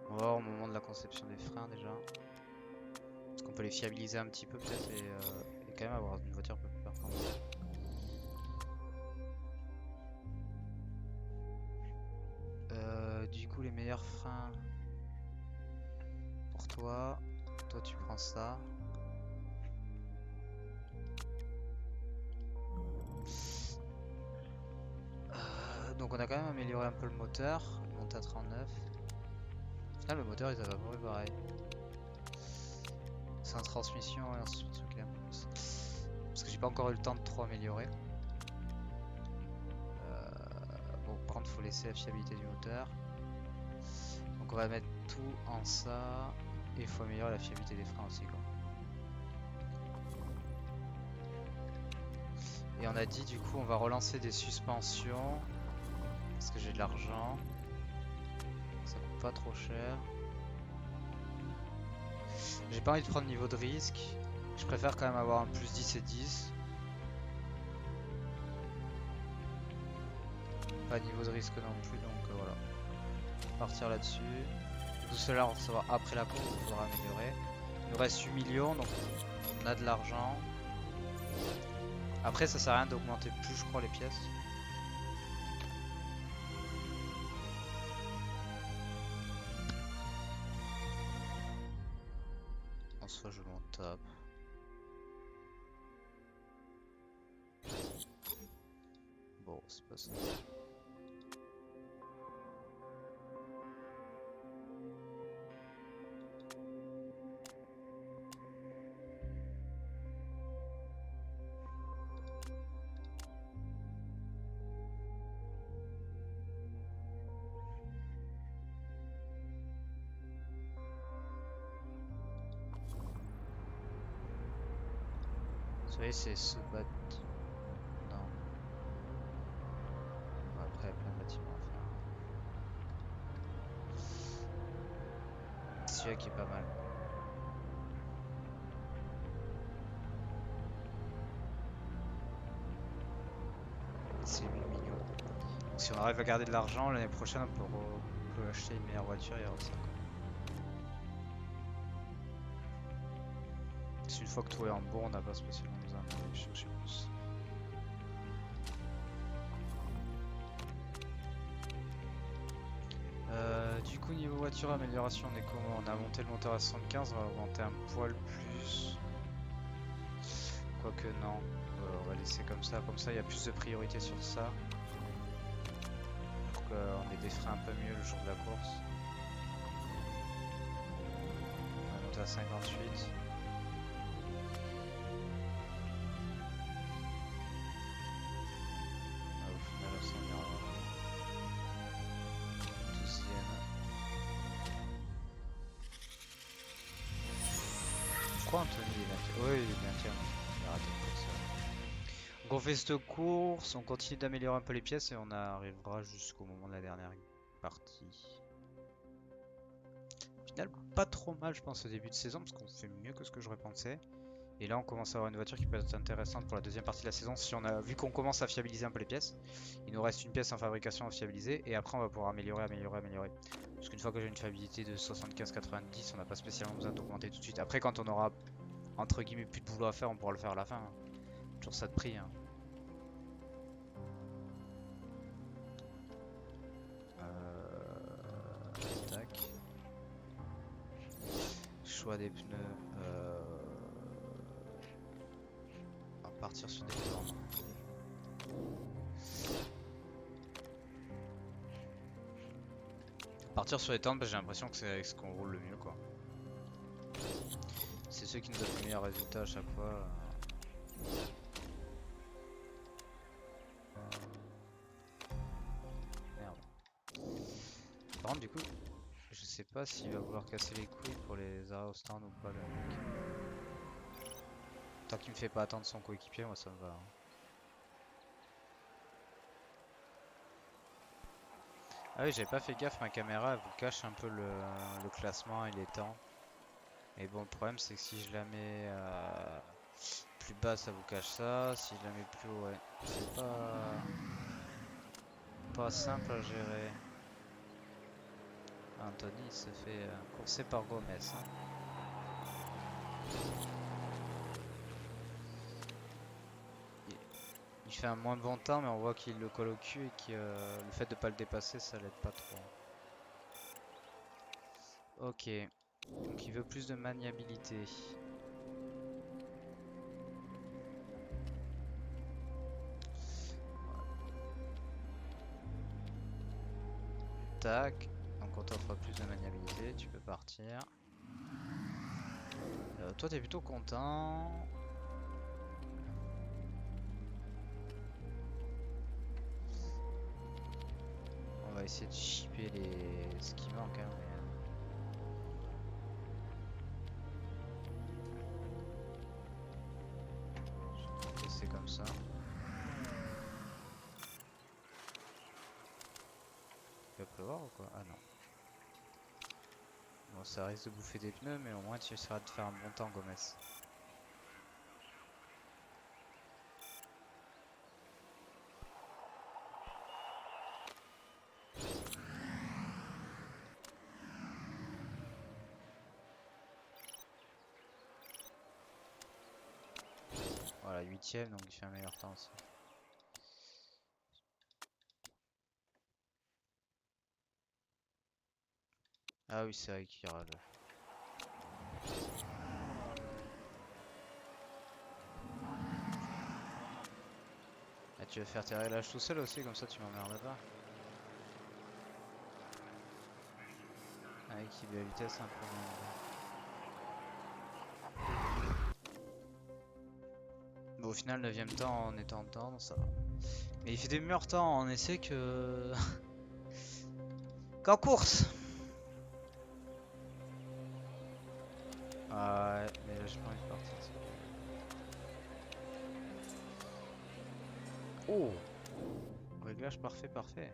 On va voir au moment de la conception des freins déjà. Parce qu'on peut les fiabiliser un petit peu, peut-être, et quand même avoir une voiture un peu plus performante. Du coup, les meilleurs freins pour toi. Toi, tu prends ça. Donc on a quand même amélioré un peu le moteur, monté à 39. Au final le moteur ils avaient à peu près pareil. C'est en transmission et en suspension qu'il y a un peu plus. Parce que j'ai pas encore eu le temps de trop améliorer. Bon par contre faut laisser la fiabilité du moteur. Donc on va mettre tout en ça. Et il faut améliorer la fiabilité des freins aussi quoi. Et on a dit du coup on va relancer des suspensions. Parce que j'ai de l'argent. Ça coûte pas trop cher. J'ai pas envie de prendre niveau de risque. Je préfère quand même avoir un plus 10 et 10. Pas de niveau de risque non plus, donc voilà. Partir là-dessus. Tout cela on recevra après la course, il faudra améliorer. Il nous reste 8 millions, donc on a de l'argent. Après ça sert à rien d'augmenter plus je crois les pièces. En soi je m'en tape. Bon c'est pas ça. Vous savez c'est ce bâtiment. Non. Après il y a plein de bâtiments à faire. Celui-là qui est pas mal. C'est 8 millions. Donc, si on arrive à garder de l'argent l'année prochaine on peut acheter une meilleure voiture et avoir ça. Une fois que tout est en bon, on n'a pas spécialement besoin d'aller chercher plus. Du coup, niveau voiture, amélioration, on est comment? On a monté le moteur à 75, on va augmenter un poil plus. Quoique non, on va laisser comme ça il y a plus de priorité sur ça. Pour qu'on ait des freins un peu mieux le jour de la course. On va monter à 58. Pourquoi Anthony est 20ème? Oui, il est 20ème. Il a raté une course. Donc on fait cette course, on continue d'améliorer un peu les pièces et on arrivera jusqu'au moment de la dernière partie. Au final, pas trop mal je pense au début de saison parce qu'on fait mieux que ce que j'aurais pensé. Et là on commence à avoir une voiture qui peut être intéressante pour la deuxième partie de la saison si on a vu qu'on commence à fiabiliser un peu les pièces. Il nous reste une pièce en fabrication à fiabiliser et après on va pouvoir améliorer. Parce qu'une fois que j'ai une fiabilité de 75-90, on n'a pas spécialement besoin d'augmenter tout de suite. Après quand on aura entre guillemets plus de boulot à faire, on pourra le faire à la fin. Hein. Toujours ça de prix. Hein. Tac. Choix des pneus. On va partir sur des formes. Partir sur les tentes, bah, j'ai l'impression que c'est avec ce qu'on roule le mieux quoi. C'est ceux qui nous donnent le meilleur résultat à chaque fois. contre, du coup, je sais pas s'il va vouloir casser les couilles pour les arrêts au stand ou pas, le mec. Tant qu'il me fait pas attendre son coéquipier, moi ça me va, hein. Ah oui, j'avais pas fait gaffe, ma caméra elle vous cache un peu le classement et les temps. Et bon, le problème c'est que si je la mets plus bas, ça vous cache ça. Si je la mets plus haut, ouais, c'est pas simple à gérer. Anthony il se fait courser par Gomez, hein. Il, il fait un moins bon temps, mais on voit qu'il le colle au cul et que le fait de pas le dépasser, ça l'aide pas trop. Ok, donc il veut plus de maniabilité. Tac, donc on t'offre plus de maniabilité, tu peux partir. Toi t'es plutôt content. On va essayer de shipper ce qui manque, hein, je vais tester comme ça. Il va pleuvoir ou quoi? Ah non. Bon, ça risque de bouffer des pneus, mais au moins tu essaieras de faire un bon temps, Gomez. Voilà, 8ème, donc il fait un meilleur temps aussi. Ah oui, c'est vrai qu'il y aura le... Ah, tu vas faire tes réglages tout seul aussi, comme ça tu m'emmerdes pas. Avec qui la vitesse un peu moins. Bon, au final, 9ème temps en étant dedans, ça va. Mais il fait des meilleurs temps en essai que... qu'en course. Ah ouais, mais là j'ai pas envie de partir. Oh! Réglage parfait, parfait.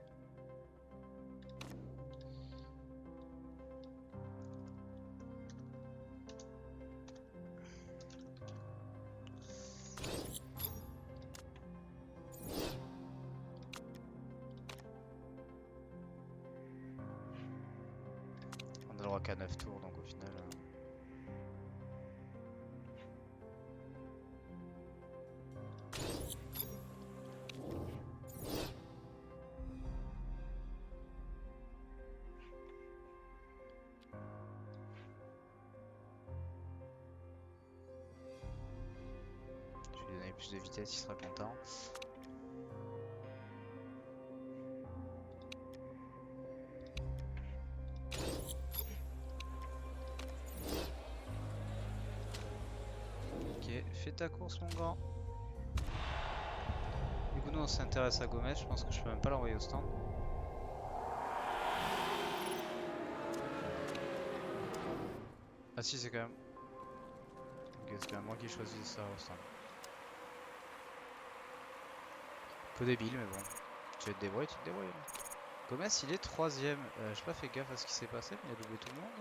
On a le droit qu'à 9 tours, donc au final... je vais lui donner plus de vitesse, il sera content. Ok, fais ta course mon grand. Du coup nous on s'intéresse à Gomez, je pense que je peux même pas l'envoyer au stand. Ah si c'est quand même... Ok, c'est quand même moi qui choisis ça au stand. Peu débile mais bon. Tu veux te débrouiller, tu te débrouilles. Gomez il est 3ème. J'ai pas fait gaffe à ce qui s'est passé, mais il a doublé tout le monde.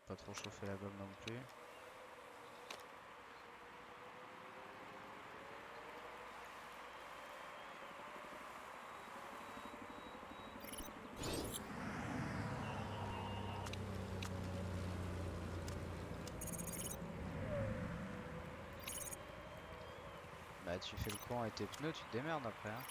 Pas trop chauffer la gomme non plus. Bah tu fais le con avec tes pneus, tu te démerdes après, hein.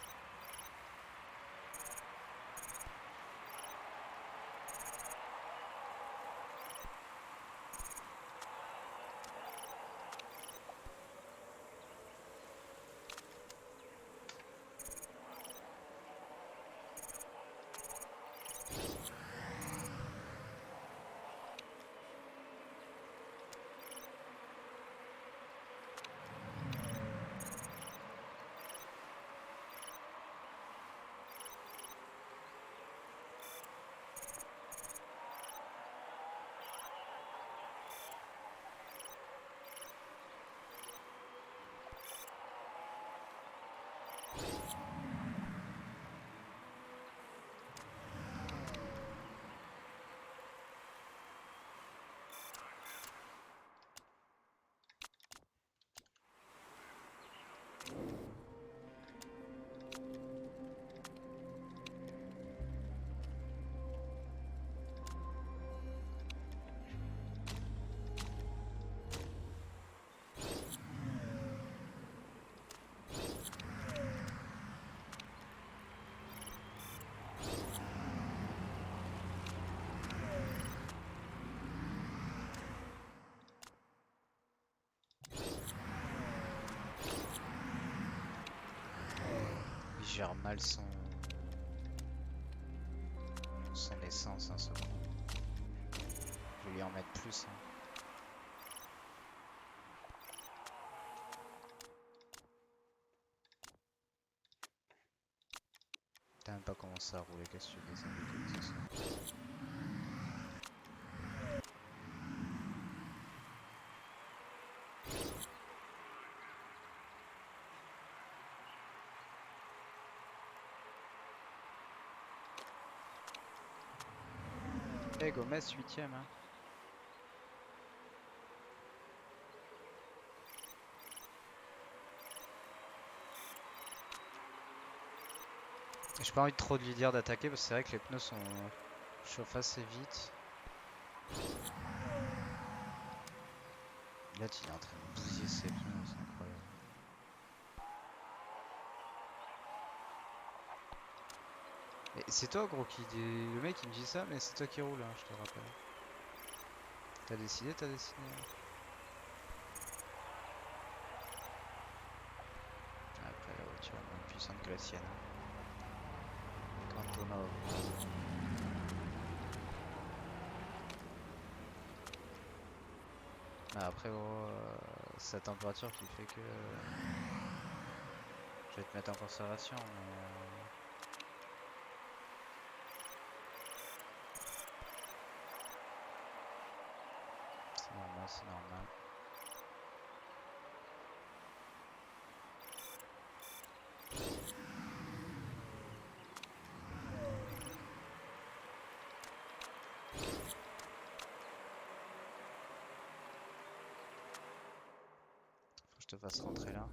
Il gère mal son essence, hein, ce con. Je vais lui en mettre plus, hein. T'as même pas commencé à rouler, qu'est-ce que tu fais, ça me fait que ce soit. Eh, Gomez 8ème, hein. J'ai pas envie de trop de lui dire d'attaquer parce que c'est vrai que les pneus chauffent assez vite. Là, il est en train de bousiller ses pneus, c'est incroyable. Et c'est toi, gros, qui dit... Le mec il me dit ça, mais c'est toi qui roule, hein, je te rappelle. T'as décidé, t'as décidé. Après, la voiture est moins puissante que la sienne, hein. Cantonov. Ah, après, gros, c'est la température qui fait que... je vais te mettre en conservation, mais... c'est normal, c'est normal. Faut que je te fasse rentrer là.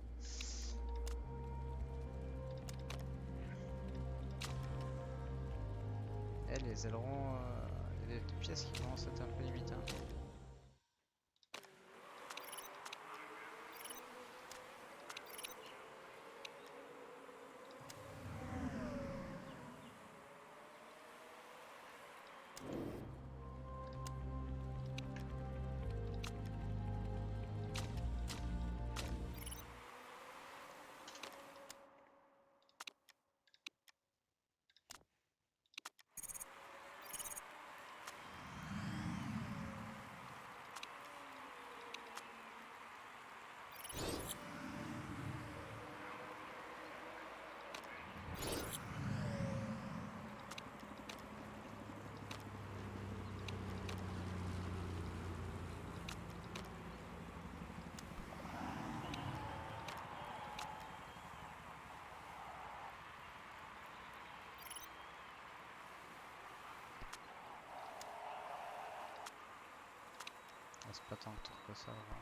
Eh, les ailerons, il y a des pièces qui commencent à être un peu limites, hein. C'est pas tant que tour que ça, vraiment.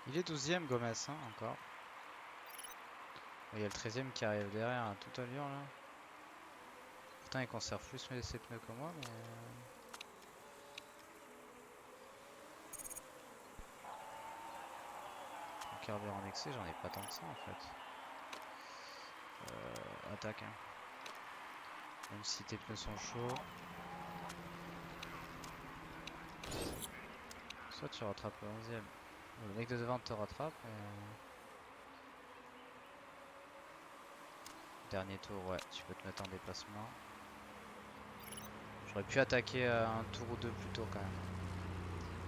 Il est 12ème Gomez, hein, encore. Il y a le 13ème qui arrive derrière à toute allure là. Pourtant il conserve plus ses pneus que moi, mais... Le carburant en excès, j'en ai pas tant que ça en fait. Attaque, hein. Même si tes pneus sont chauds. Soit tu rattrapes le 11ème. Le mec de devant te rattrape. Dernier tour, ouais, tu peux te mettre en déplacement. J'aurais pu attaquer un tour ou deux plus tôt quand même.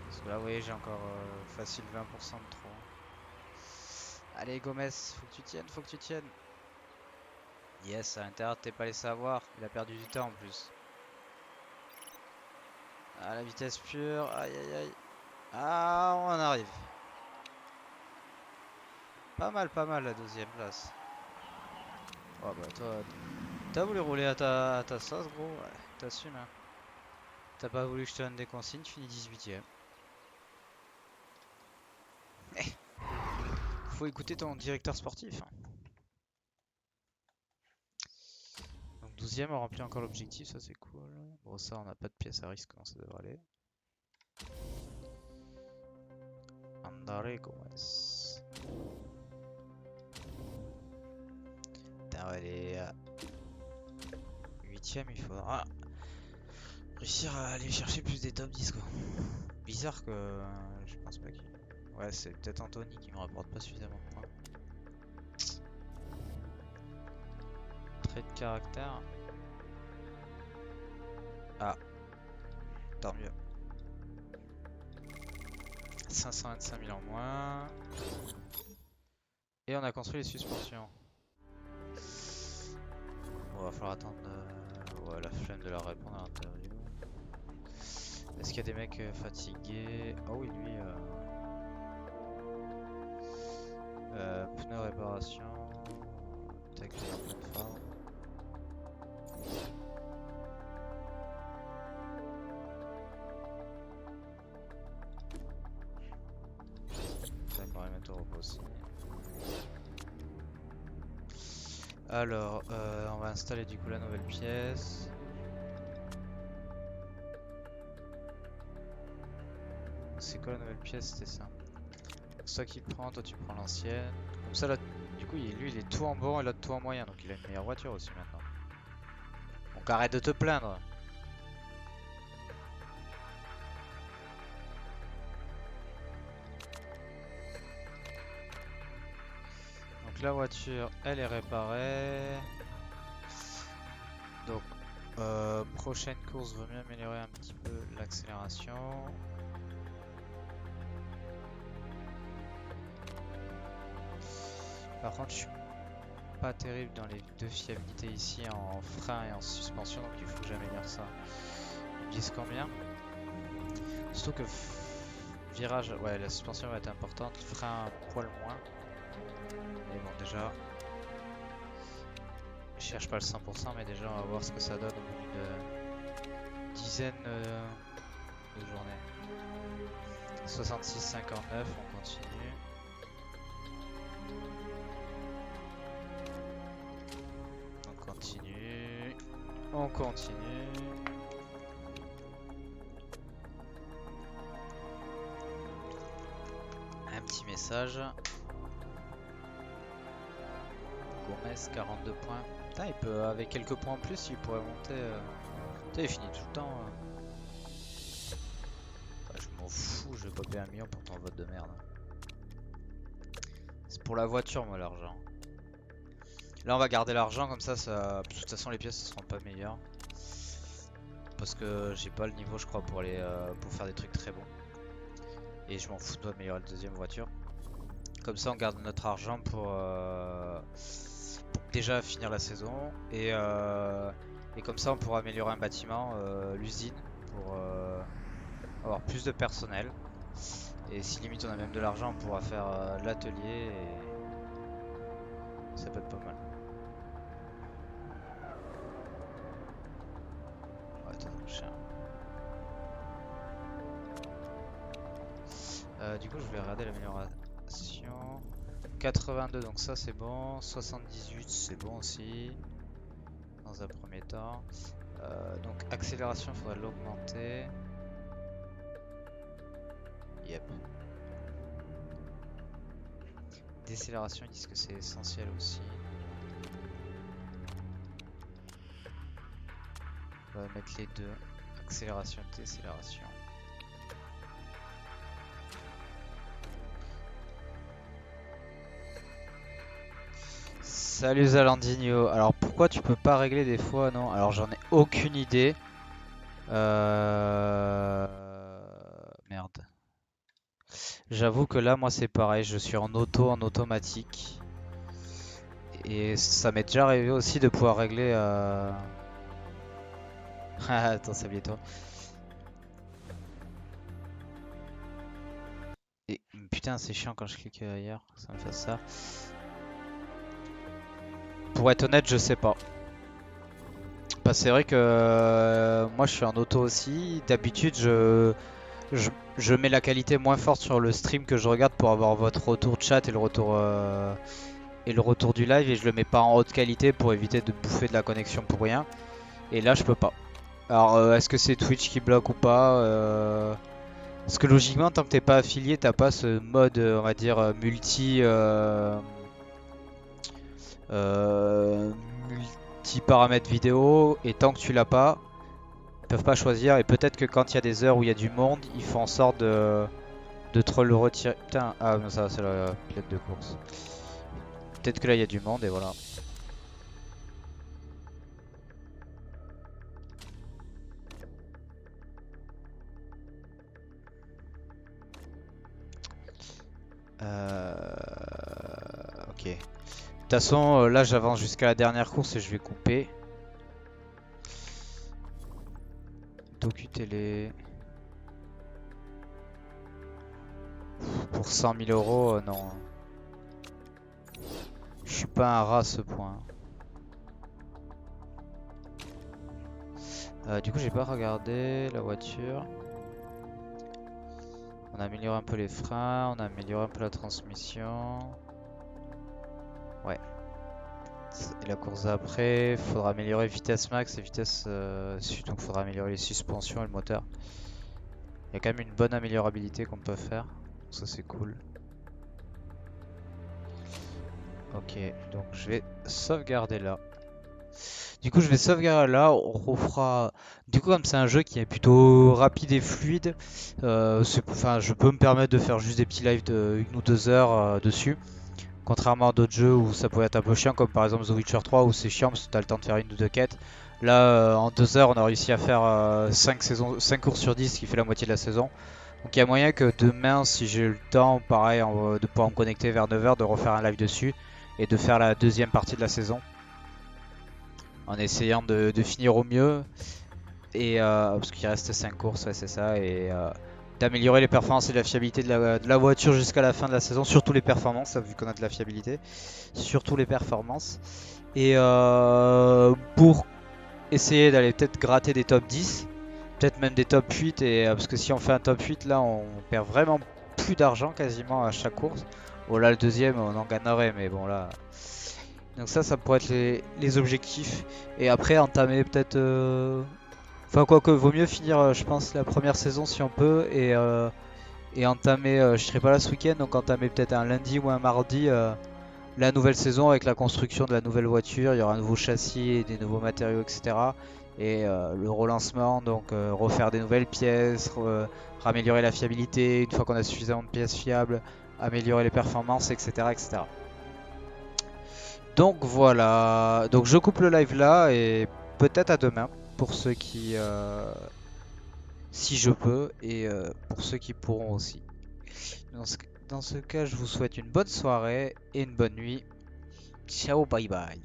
Parce que là, vous voyez, j'ai encore facile 20% de trop. Allez, Gomez, faut que tu tiennes, faut que tu tiennes. Yes, à l'intérieur, t'es pas laissé avoir. Il a perdu du temps en plus. Ah, la vitesse pure. Aïe aïe aïe. Ah, on en arrive. Pas mal la deuxième place. Oh bah toi, t'as voulu rouler à ta sauce gros. Ouais, t'assumes hein. T'as pas voulu que je te donne des consignes, tu finis 18ème. Faut écouter ton directeur sportif. Hein. Donc 12ème, on remplit encore l'objectif, ça c'est cool. Bon ça on a pas de pièces à risque, donc ça devrait aller. Andare Gomez. Putain ouais, les 8ème, il faudra réussir à aller chercher plus des top 10 quoi. Bizarre que je pense pas qu'il... Ouais c'est peut-être Anthony qui me rapporte pas suffisamment de points. Trait de caractère. Ah, tant mieux. 525 000 en moins. Et on a construit les suspensions. Bon, va falloir attendre ouais, la flemme de leur répondre à l'interview. Est-ce qu'il y a des mecs fatigués? Oh oui, lui. Pneu réparation. Tech en pleine forme. D'accord, les mettre au repos aussi. Alors, on va installer du coup la nouvelle pièce. C'est quoi la nouvelle pièce? C'était ça. C'est toi qui prends, toi tu prends l'ancienne. Comme ça là, du coup lui il est tout en bon et l'autre tout en moyen, donc il a une meilleure voiture aussi maintenant. Donc arrête de te plaindre. Donc la voiture elle est réparée. Donc prochaine course, vaut mieux améliorer un petit peu l'accélération. Par contre je suis pas terrible dans les deux fiabilités ici en frein et en suspension, donc il faut que j'améliore ça. Ils me disent combien? Surtout que virage, ouais la suspension va être importante, frein un poil moins. Mais bon déjà, je cherche pas le 100% mais déjà on va voir ce que ça donne au bout d'une dizaine de journées. 66,59, on continue. On continue. On continue. Un petit message. Gomez 42 points. Putain, il peut, avec quelques points en plus, il pourrait monter. Putain, il finit tout le temps. Bah, je m'en fous, je vais pas payer 1 million pour ton vote de merde. C'est pour la voiture, moi, l'argent. Là, on va garder l'argent, comme ça, de toute façon, les pièces ne seront pas meilleures. Parce que j'ai pas le niveau, je crois, pour faire des trucs très bons. Et je m'en fous d'améliorer la deuxième voiture. Comme ça, on garde notre argent pour déjà finir la saison. Et comme ça, on pourra améliorer un bâtiment, l'usine, pour avoir plus de personnel. Et si limite on a même de l'argent, on pourra faire l'atelier. Et ça peut être pas mal. Ouais, attends, le chien. Du coup, je vais regarder l'amélioration. 82, donc ça c'est bon. 78, c'est bon aussi. Dans un premier temps. Donc accélération, il faudrait l'augmenter. Yep. Décélération, ils disent que c'est essentiel aussi. On va mettre les deux. Accélération, décélération. Salut Zalandinho. Alors pourquoi tu peux pas régler des fois? Non, alors j'en ai aucune idée. Merde. J'avoue que là moi c'est pareil, je suis en en automatique. Et ça m'est déjà arrivé aussi de pouvoir régler... Attends, salut toi. putain, c'est chiant quand je clique ailleurs, ça me fait ça. Pour être honnête, je sais pas. Bah, c'est vrai que moi je suis en auto aussi. D'habitude, je mets la qualité moins forte sur le stream que je regarde pour avoir votre retour de chat et le retour du live. Et je le mets pas en haute qualité pour éviter de bouffer de la connexion pour rien. Et là, je peux pas. Alors, est-ce que c'est Twitch qui bloque ou pas Parce que logiquement, tant que t'es pas affilié, t'as pas ce mode, on va dire, euh, multi paramètres vidéo. Et tant que tu l'as pas, ils peuvent pas choisir. Et peut-être que quand il y a des heures où il y a du monde, ils font en sorte de te le retirer. Putain, ah non, ça c'est la pilote de course. Peut-être que là il y a du monde et voilà. Ok. De toute façon, là j'avance jusqu'à la dernière course et je vais couper. Docu télé. Pour 100 000 euros, non. Je suis pas un rat à ce point. Du coup, j'ai pas regardé la voiture. On a amélioré un peu les freins, on a amélioré un peu la transmission. Ouais. Et la course d'après, faudra améliorer vitesse max et vitesse sud, donc faudra améliorer les suspensions et le moteur. Il y a quand même une bonne améliorabilité qu'on peut faire, ça c'est cool. Ok, donc je vais sauvegarder là. Du coup je vais sauvegarder là, on refera... Du coup comme c'est un jeu qui est plutôt rapide et fluide, enfin, je peux me permettre de faire juste des petits lives de 1 ou 2 heures dessus. Contrairement à d'autres jeux où ça pouvait être un peu chiant, comme par exemple The Witcher 3 où c'est chiant parce que t'as le temps de faire 1 ou 2 quêtes. Là, en 2 heures, on a réussi à faire 5 courses sur 10, ce qui fait la moitié de la saison. Donc il y a moyen que demain, si j'ai le temps, pareil, de pouvoir me connecter vers 9 heures, de refaire un live dessus et de faire la deuxième partie de la saison. En essayant de finir au mieux. Et parce qu'il reste 5 courses, ouais, c'est ça. Et d'améliorer les performances et la fiabilité de la voiture jusqu'à la fin de la saison, surtout les performances, vu qu'on a de la fiabilité, surtout les performances. Et pour essayer d'aller peut-être gratter des top 10, peut-être même des top 8, et, parce que si on fait un top 8, là on perd vraiment plus d'argent quasiment à chaque course. Bon là le deuxième on en gagnerait, mais bon là... Donc ça pourrait être les objectifs. Et après entamer peut-être... Enfin quoique, vaut mieux finir je pense la première saison si on peut et entamer, je serai pas là ce week-end, donc entamer peut-être un lundi ou un mardi la nouvelle saison avec la construction de la nouvelle voiture. Il y aura un nouveau châssis, des nouveaux matériaux, etc. Et le relancement, donc refaire des nouvelles pièces, raméliorer la fiabilité une fois qu'on a suffisamment de pièces fiables, améliorer les performances, etc. etc. Donc voilà, donc je coupe le live là et peut-être à demain pour ceux qui, si je peux, et pour ceux qui pourront aussi. Dans ce cas, je vous souhaite une bonne soirée et une bonne nuit. Ciao, bye bye.